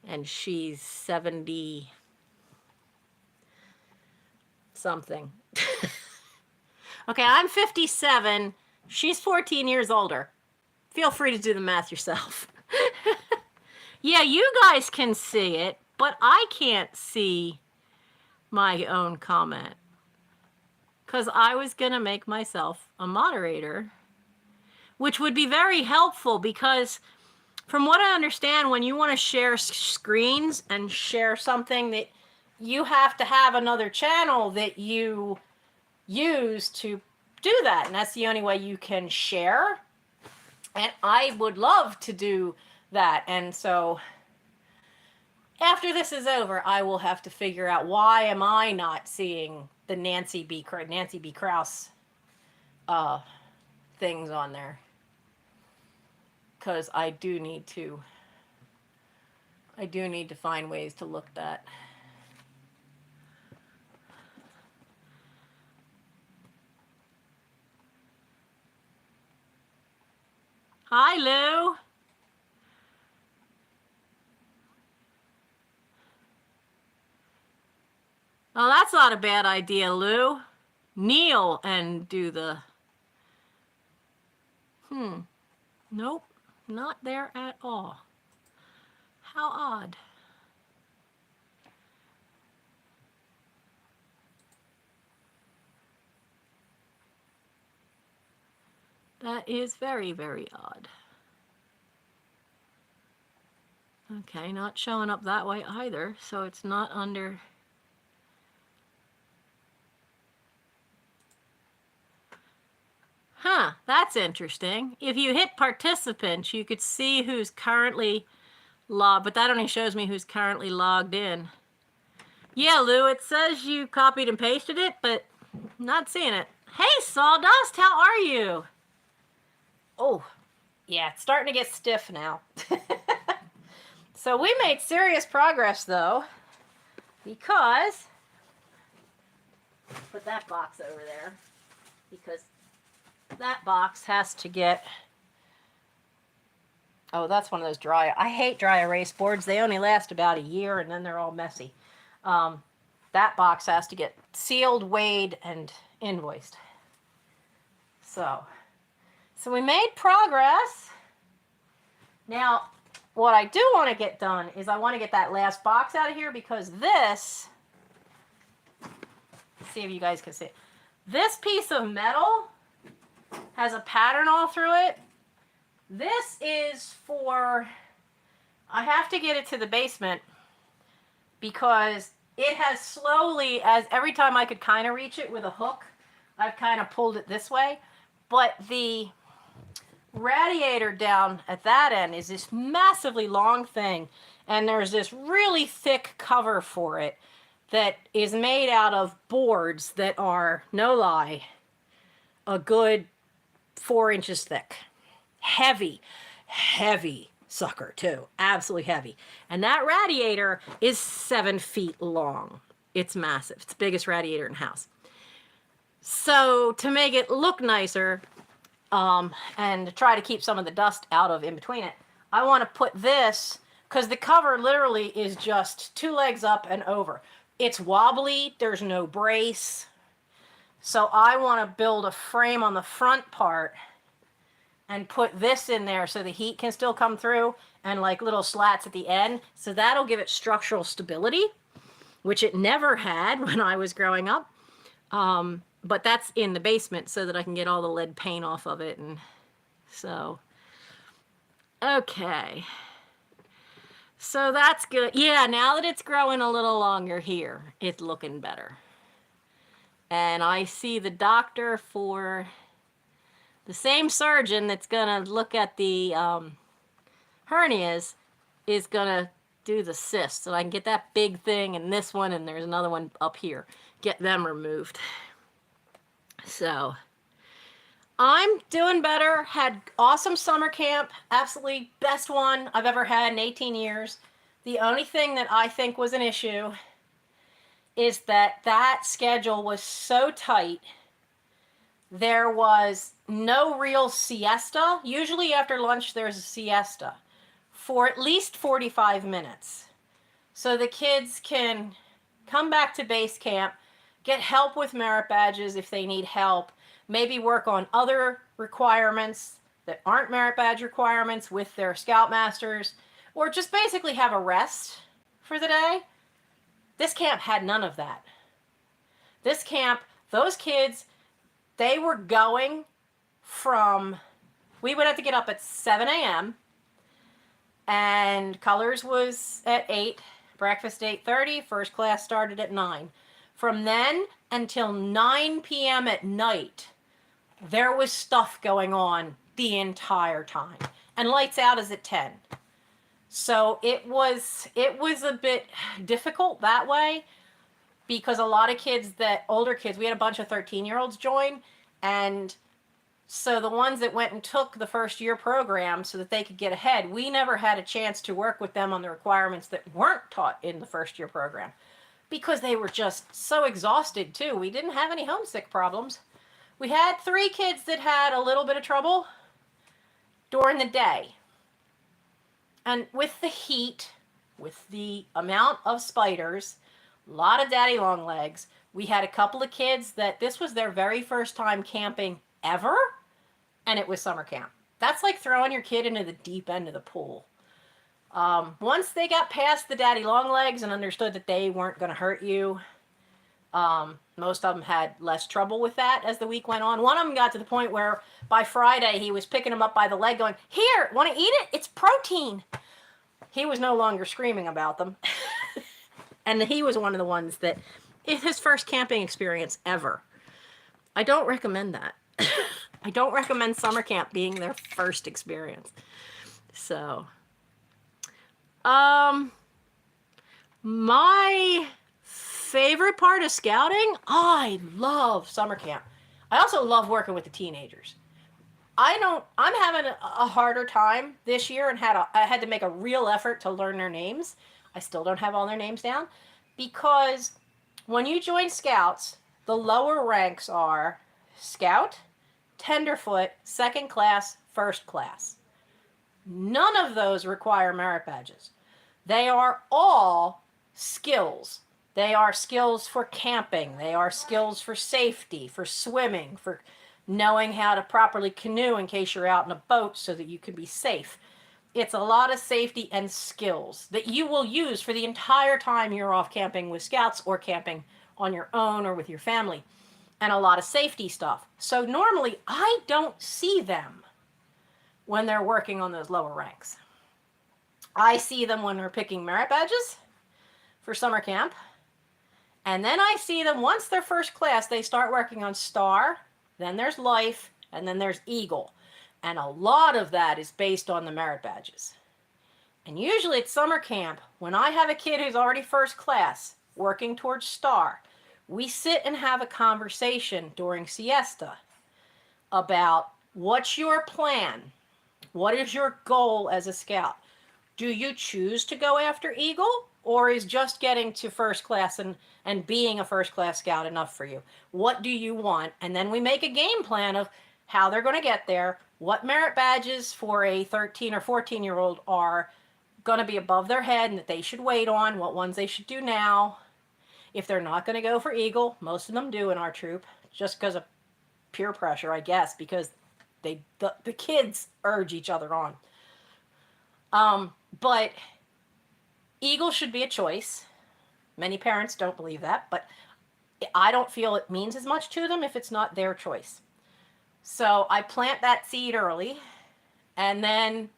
And she's 70 something. Okay, I'm 57. She's 14 years older. Feel free to do the math yourself. Yeah, you guys can see it, but I can't see my own comment. Because I was going to make myself a moderator. which would be very helpful because from what I understand, when you want to share screens and share something, that you have to have another channel that you use to do that. And that's the only way you can share. And I would love to do that. And so after this is over, I will have to figure out why am I not seeing the Nancy B. Krause things on there. Because I do need to find ways to look at. Hi, Lou. Oh, that's not a bad idea, Lou. Kneel and do the... Nope, not there at all. How odd. That is very, very odd. Okay, not showing up that way either, so it's not under... Huh, that's interesting. If you hit participants, you could see who's currently logged, but that only shows me who's currently logged in. Yeah, Lou, it says you copied and pasted it, but not seeing it. Hey, Sawdust, how are you? Oh, yeah, it's starting to get stiff now. So we made serious progress, though, because... Put that box over there, because that box has to get... Oh, that's one of those dry... I hate dry erase boards. They only last about a year, and then they're all messy. That box has to get sealed, weighed, and invoiced. So we made progress. Now, what I do want to get done is I want to get that last box out of here because this... Let's see if you guys can see it. This piece of metal has a pattern all through it. This is for... I have to get it to the basement because it has slowly, as every time I could kind of reach it with a hook, I've kind of pulled it this way. But the radiator down at that end is this massively long thing, and there's this really thick cover for it that is made out of boards that are, no lie, a good 4 inches thick. Heavy, heavy sucker too. Absolutely heavy. And that radiator is 7 feet long. It's massive. It's the biggest radiator in the house. So to make it look nicer, and to try to keep some of the dust out of in between it, I want to put this, because the cover literally is just 2 legs up and over. It's wobbly. There's no brace. So I want to build a frame on the front part and put this in there so the heat can still come through, and like little slats at the end. So that'll give it structural stability, which it never had when I was growing up. But that's in the basement so that I can get all the lead paint off of it. And so, okay. So that's good. Yeah, now that it's growing a little longer here, it's looking better. And I see the doctor for the same surgeon that's going to look at the hernias is going to do the cysts. So I can get that big thing and this one, and there's another one up here. Get them removed. So I'm doing better. Had awesome summer camp. Absolutely best one I've ever had in 18 years. The only thing that I think was an issue is that schedule was so tight. There was no real siesta. Usually after lunch there's a siesta for at least 45 minutes. So the kids can come back to base camp, get help with merit badges if they need help, maybe work on other requirements that aren't merit badge requirements with their scoutmasters, or just basically have a rest for the day. This camp had none of that. This camp, those kids, they were going from we would have to get up at 7 a.m. and colors was at 8, breakfast 8:30, first class started at 9. From then until 9 p.m. at night, there was stuff going on the entire time. And lights out is at 10. So it was a bit difficult that way, because a lot of kids older kids, we had a bunch of 13-year-olds join, and so the ones that went and took the first year program so that they could get ahead, we never had a chance to work with them on the requirements that weren't taught in the first year program, because they were just so exhausted too. We didn't have any homesick problems. We had 3 kids that had a little bit of trouble during the day. And with the heat, with the amount of spiders, a lot of daddy long legs, we had a couple of kids that this was their very first time camping ever, and it was summer camp. That's like throwing your kid into the deep end of the pool. Once they got past the daddy long legs and understood that they weren't going to hurt you, most of them had less trouble with that as the week went on. One of them got to the point where by Friday he was picking them up by the leg going, "Here, want to eat it? It's protein." He was no longer screaming about them. And he was one of the ones that, his first camping experience ever. I don't recommend that. I don't recommend summer camp being their first experience. So, my favorite part of scouting, I love summer camp. I also love working with the teenagers. I'm having a harder time this year, and I had to make a real effort to learn their names. I still don't have all their names down, because when you join scouts, the lower ranks are scout, tenderfoot, second class, first class. None of those require merit badges. They are all skills. They are skills for camping. They are skills for safety, for swimming, for knowing how to properly canoe in case you're out in a boat so that you can be safe. It's a lot of safety and skills that you will use for the entire time you're off camping with scouts or camping on your own or with your family, and a lot of safety stuff. So normally I don't see them when they're working on those lower ranks. I see them when they're picking merit badges for summer camp. And then I see them once they're first class, they start working on star, then there's life, and then there's eagle. And a lot of that is based on the merit badges. And usually at summer camp, when I have a kid who's already first class working towards star, we sit and have a conversation during siesta about what's your plan? What is your goal as a scout? Do you choose to go after eagle, or is just getting to first class and being a first class scout enough for you? What do you want? And then we make a game plan of how they're going to get there, what merit badges for a 13 or 14-year-old are going to be above their head and that they should wait on, what ones they should do now. If they're not going to go for eagle, most of them do in our troop, just because of peer pressure, I guess, because the kids urge each other on. But eagle should be a choice. Many parents don't believe that, but I don't feel it means as much to them if it's not their choice. So I plant that seed early, and then,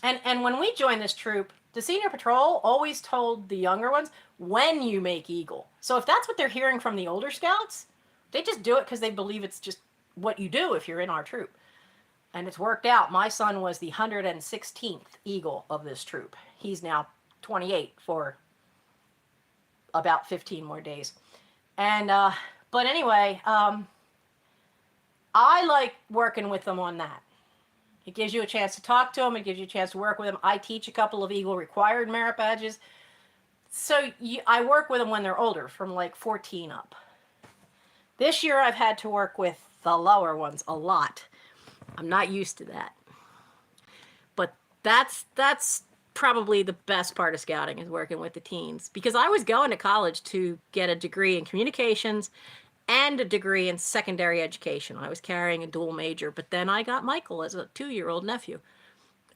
and when we joined this troop, the senior patrol always told the younger ones, when you make eagle. So if that's what they're hearing from the older scouts, they just do it because they believe it's just what you do if you're in our troop. And it's worked out. My son was the 116th eagle of this troop. He's now 28 for about 15 more days. And, but anyway, I like working with them on that. It gives you a chance to talk to them. It gives you a chance to work with them. I teach a couple of eagle required merit badges. So I work with them when they're older, from like 14 up. This year I've had to work with the lower ones a lot. I'm not used to that. But that's probably the best part of scouting, is working with the teens. Because I was going to college to get a degree in communications and a degree in secondary education. I was carrying a dual major, but then I got Michael as a 2-year-old nephew,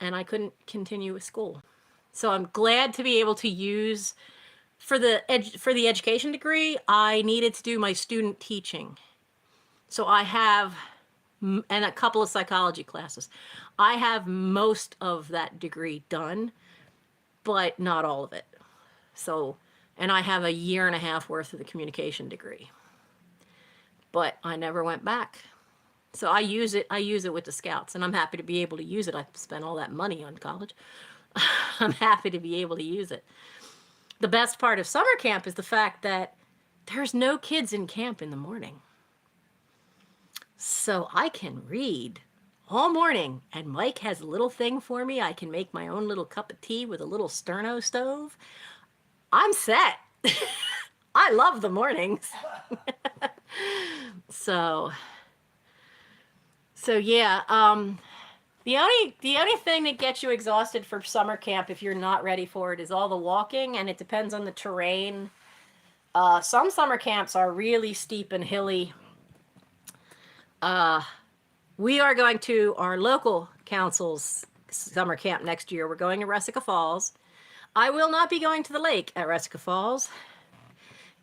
and I couldn't continue with school. So I'm glad to be able to use, for the education degree, I needed to do my student teaching. So I have and a couple of psychology classes. I have most of that degree done, but not all of it. So, and I have a year and a half worth of the communication degree, but I never went back. So I use it with the scouts, and I'm happy to be able to use it. I spent all that money on college. I'm happy to be able to use it. The best part of summer camp is the fact that there's no kids in camp in the morning. So I can read all morning, and Mike has a little thing for me. I can make my own little cup of tea with a little sterno stove. I'm set. I love the mornings. So yeah, the only thing that gets you exhausted for summer camp if you're not ready for it is all the walking, and it depends on the terrain. Some summer camps are really steep and hilly. We are going to our local council's summer camp next year. We're going to Resica Falls. I will not be going to the lake at Resica Falls.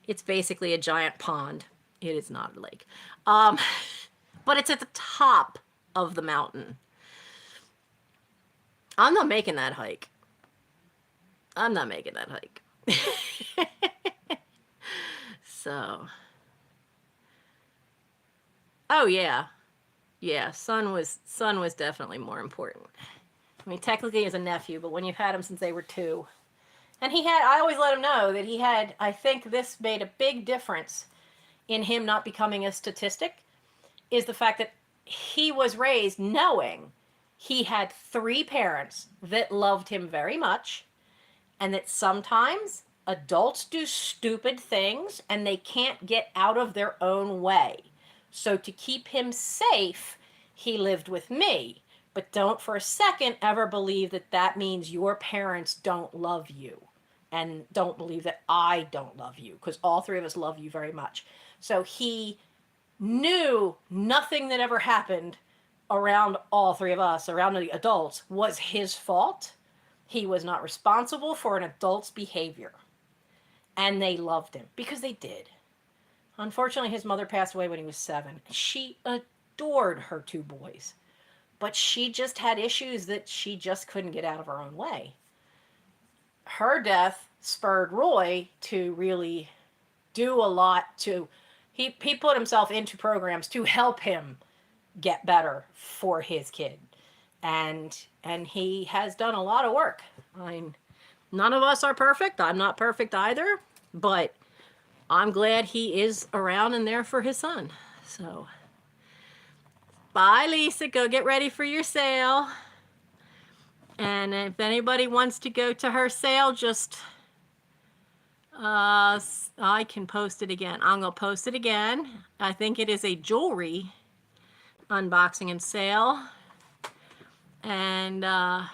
It's basically a giant pond. It is not a lake. But it's at the top of the mountain. I'm not making that hike. I'm not making that hike. So. Oh yeah. Yeah, son was definitely more important. I mean, technically as a nephew, but when you've had him since they were 2. And I always let him know that I think this made a big difference in him not becoming a statistic, is the fact that he was raised knowing he had 3 parents that loved him very much, and that sometimes adults do stupid things and they can't get out of their own way. So to keep him safe, he lived with me. But don't for a second ever believe that that means your parents don't love you. And don't believe that I don't love you, because all 3 of us love you very much. So he knew nothing that ever happened around all 3 of us, around the adults, was his fault. He was not responsible for an adult's behavior. And they loved him, because they did. Unfortunately, his mother passed away when he was 7. She adored her 2 boys. But she just had issues that she just couldn't get out of her own way. Her death spurred Roy to really do a lot to... He put himself into programs to help him get better for his kid. And he has done a lot of work. None of us are perfect. I'm not perfect either. But I'm glad he is around and there for his son. So, bye, Lisa. Go get ready for your sale. And if anybody wants to go to her sale, just... I can post it again. I'm going to post it again. I think it is a jewelry unboxing and sale. And I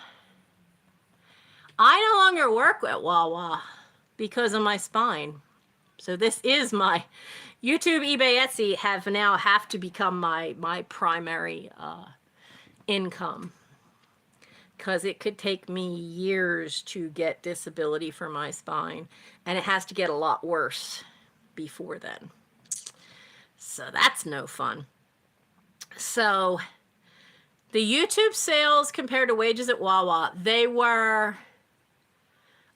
no longer work at Wawa because of my spine. So this is my YouTube, eBay, Etsy have to become my primary income. Because it could take me years to get disability for my spine. And it has to get a lot worse before then. So that's no fun. So the YouTube sales compared to wages at Wawa, they were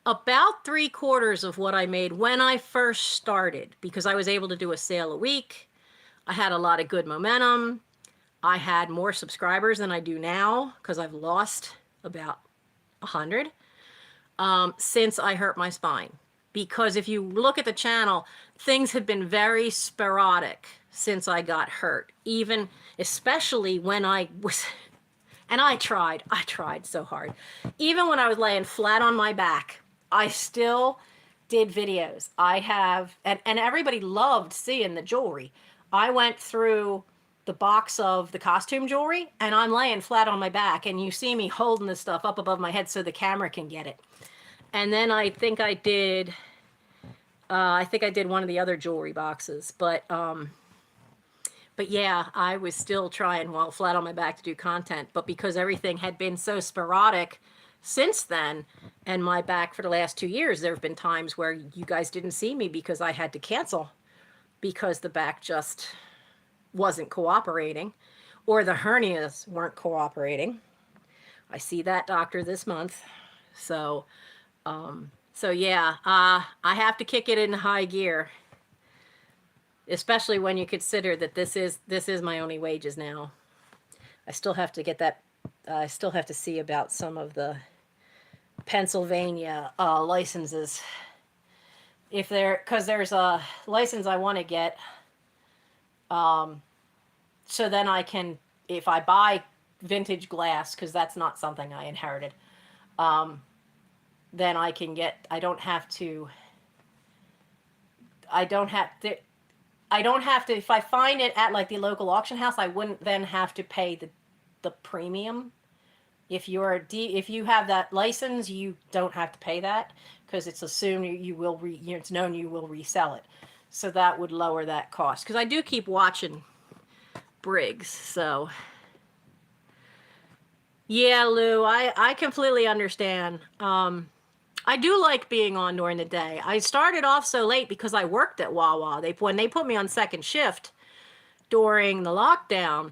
about 3/4 of what I made when I first started. Because I was able to do a sale a week. I had a lot of good momentum. I had more subscribers than I do now because I've lost about 100 since I hurt my spine. Because if you look at the channel, things have been very sporadic since I got hurt. Even, especially when I was, and I tried so hard. Even when I was laying flat on my back, I still did videos. I have, and everybody loved seeing the jewelry. I went through the box of the costume jewelry, and I'm laying flat on my back, and you see me holding this stuff up above my head so the camera can get it. And then I think I did one of the other jewelry boxes, but yeah, I was still trying while flat on my back to do content, but because everything had been so sporadic since then, and my back for the last 2 years, there have been times where you guys didn't see me because I had to cancel because the back just wasn't cooperating, or the hernias weren't cooperating. I see that doctor this month. So, so yeah, I have to kick it in high gear, especially when you consider that this is my only wages now. I still have to get that. I still have to see about some of the Pennsylvania licenses. If because there's a license I want to get, so then I can, if I buy vintage glass, because that's not something I inherited, then I can get. I don't have to. If I find it at like the local auction house, I wouldn't then have to pay the premium. If you have that license, you don't have to pay that because it's assumed it's known you will resell it. So that would lower that cost. Because I do keep watching Briggs. So yeah, Lou, I completely understand. I do like being on during the day. I started off so late because I worked at Wawa. When they put me on second shift during the lockdown,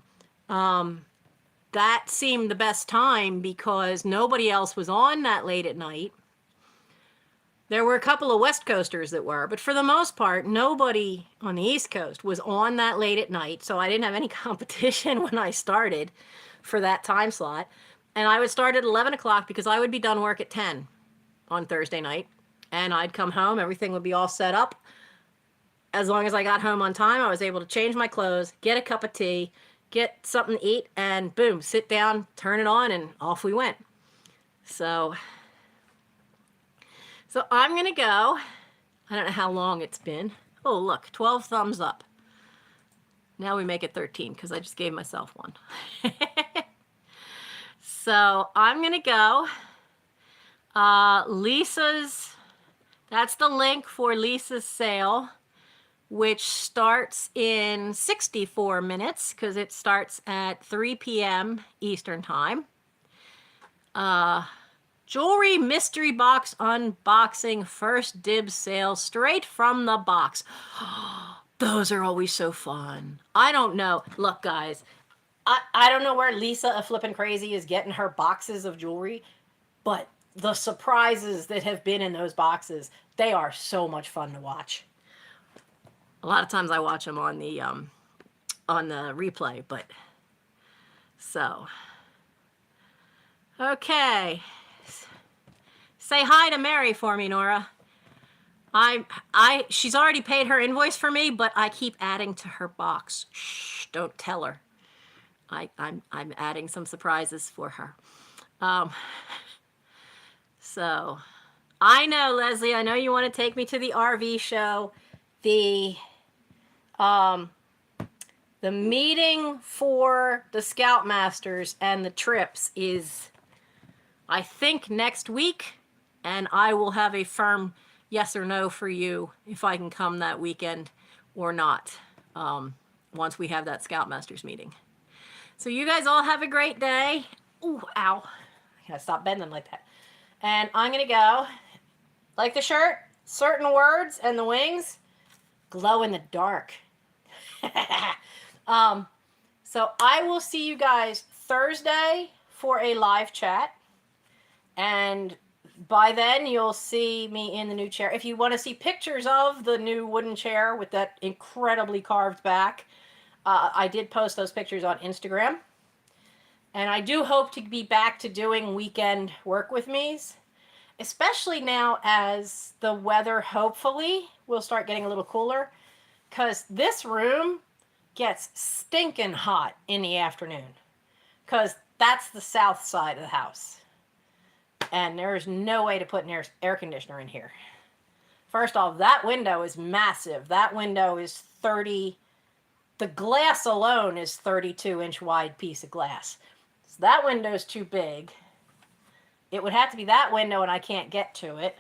that seemed the best time because nobody else was on that late at night. There were a couple of West Coasters that were, but for the most part, nobody on the East Coast was on that late at night, so I didn't have any competition when I started for that time slot. And I would start at 11 o'clock because I would be done work at 10 on Thursday night, and I'd come home, everything would be all set up. As long as I got home on time, I was able to change my clothes, get a cup of tea, get something to eat, and boom, sit down, turn it on, and off we went. So I'm going to go. I don't know how long it's been. Oh, look, 12 thumbs up. Now we make it 13 because I just gave myself one. So I'm going to go. That's the link for Lisa's sale, which starts in 64 minutes because it starts at 3 p.m. Eastern Time. Jewelry mystery box unboxing, first dibs sale straight from the box. Those are always so fun. I don't know. Look, guys, I don't know where Lisa a flippin' crazy is getting her boxes of jewelry, but the surprises that have been in those boxes, they are so much fun to watch. A lot of times I watch them on the replay, but so okay. Say hi to Mary for me, Nora. She's already paid her invoice for me, but I keep adding to her box. Shh, don't tell her. I'm adding some surprises for her. So I know, Leslie, I know you want to take me to the RV show. The meeting for the Scoutmasters and the trips is, I think, next week, and I will have a firm yes or no for you if I can come that weekend or not, once we have that Scoutmasters meeting. So you guys all have a great day. Ooh, ow. I gotta stop bending like that. And I'm gonna go, like the shirt, certain words and the wings glow in the dark. So I will see you guys Thursday for a live chat. And by then you'll see me in the new chair. If you want to see pictures of the new wooden chair with that incredibly carved back, I did post those pictures on Instagram. And I do hope to be back to doing weekend work with me's, especially now as the weather hopefully will start getting a little cooler, because this room gets stinking hot in the afternoon because that's the south side of the house. And there's no way to put an air conditioner in here. First off, that window is massive. That window is 30, the glass alone is 32-inch wide piece of glass. So that window is too big. It would have to be that window and I can't get to it.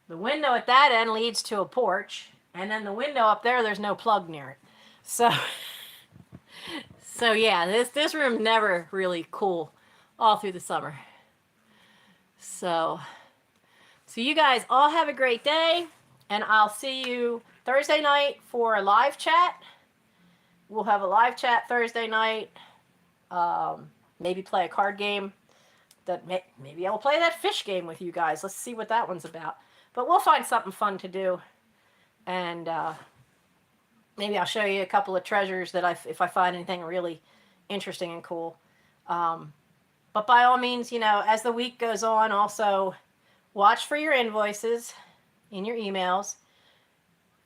The window at that end leads to a porch. And then the window up there, there's no plug near it. So yeah, this room's never really cool all through the summer. So you guys all have a great day, and I'll see you Thursday night for a live chat we'll have a live chat Thursday night. Maybe play a card game. Maybe I'll play that fish game with you guys. Let's see what that one's about. But we'll find something fun to do. And maybe I'll show you a couple of treasures that if I find anything really interesting and cool. But by all means, you know, as the week goes on, also watch for your invoices in your emails.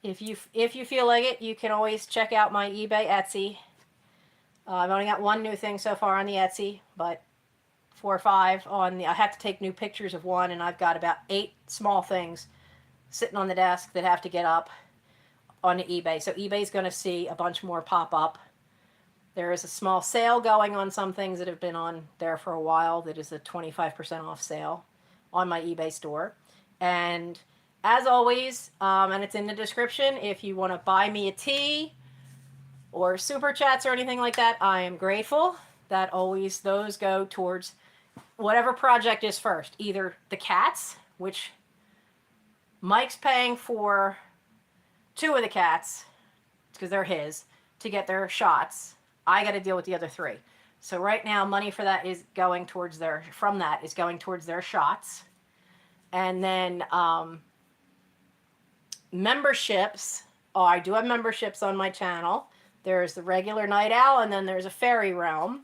If you feel like it, you can always check out my eBay Etsy. I've only got one new thing so far on the Etsy, but 4 or 5 on the. I have to take new pictures of one, and I've got about 8 small things sitting on the desk that have to get up on the eBay. So eBay's going to see a bunch more pop up. There is a small sale going on some things that have been on there for a while. That is a 25% off sale on my eBay store. And as always, and it's in the description, if you want to buy me a tea or super chats or anything like that, I am grateful. That always, those go towards whatever project is first. Either the cats, which Mike's paying for 2 of the cats, because they're his, to get their shots. I got to deal with the other 3. So right now, money for that is going towards their, from that is going towards their shots. And then memberships. Oh, I do have memberships on my channel. There's the regular Night Owl, and then there's a Fairy Realm.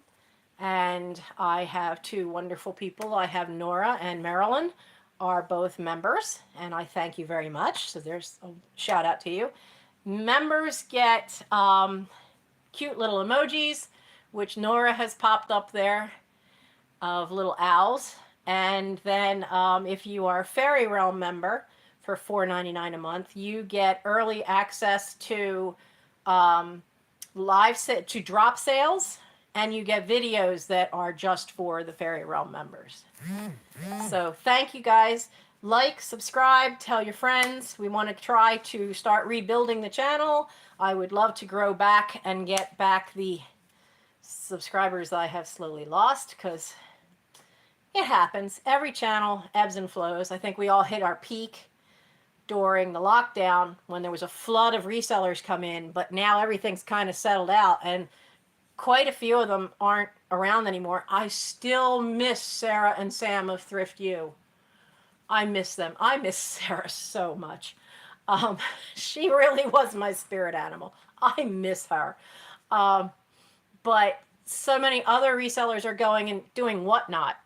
And I have 2 wonderful people. I have Nora and Marilyn are both members, and I thank you very much. So there's a shout out to you. Members get cute little emojis, which Nora has popped up there, of little owls. And then if you are a Fairy Realm member for $4.99 a month, you get early access to to drop sales, and you get videos that are just for the Fairy Realm members. So thank you guys. Like, subscribe, tell your friends. We want to try to start rebuilding the channel. I would love to grow back and get back the subscribers I have slowly lost, because it happens. Every channel ebbs and flows. I think we all hit our peak during the lockdown when there was a flood of resellers come in, but now everything's kind of settled out, and quite a few of them aren't around anymore. I still miss Sarah and Sam of Thrift U. I miss them. I miss Sarah so much. She really was my spirit animal. I miss her. But so many other resellers are going and doing Whatnot.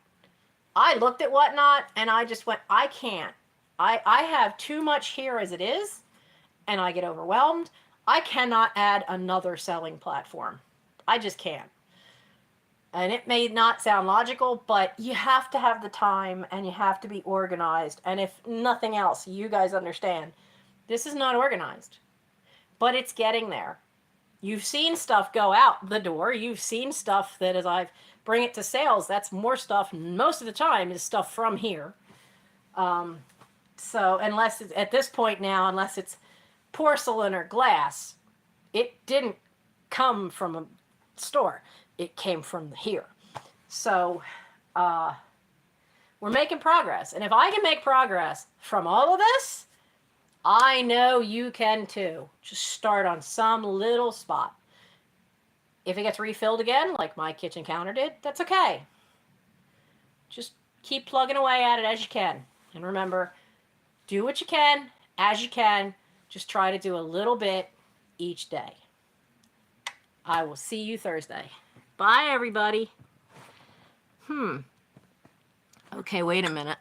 I looked at Whatnot and I just went, I can't. I have too much here as it is, and I get overwhelmed. I cannot add another selling platform. I just can't. And it may not sound logical, but you have to have the time and you have to be organized. And if nothing else, you guys understand, this is not organized, but it's getting there. You've seen stuff go out the door. You've seen stuff that as I bring it to sales, that's more stuff. Most of the time is stuff from here. So unless it's, at this point now, unless it's porcelain or glass, it didn't come from a store. It came from here. So we're making progress. And if I can make progress from all of this, I know you can too. Just start on some little spot. If it gets refilled again, like my kitchen counter did, that's okay. Just keep plugging away at it as you can. And remember, do what you can, as you can. Just try to do a little bit each day. I will see you Thursday. Bye, everybody. Okay, wait a minute.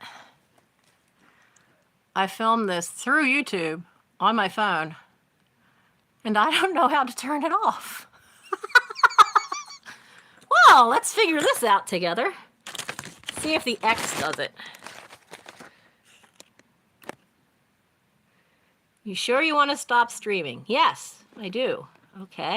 I filmed this through YouTube on my phone, and I don't know how to turn it off. Well, let's figure this out together. See if the X does it. You sure you want to stop streaming? Yes, I do. Okay.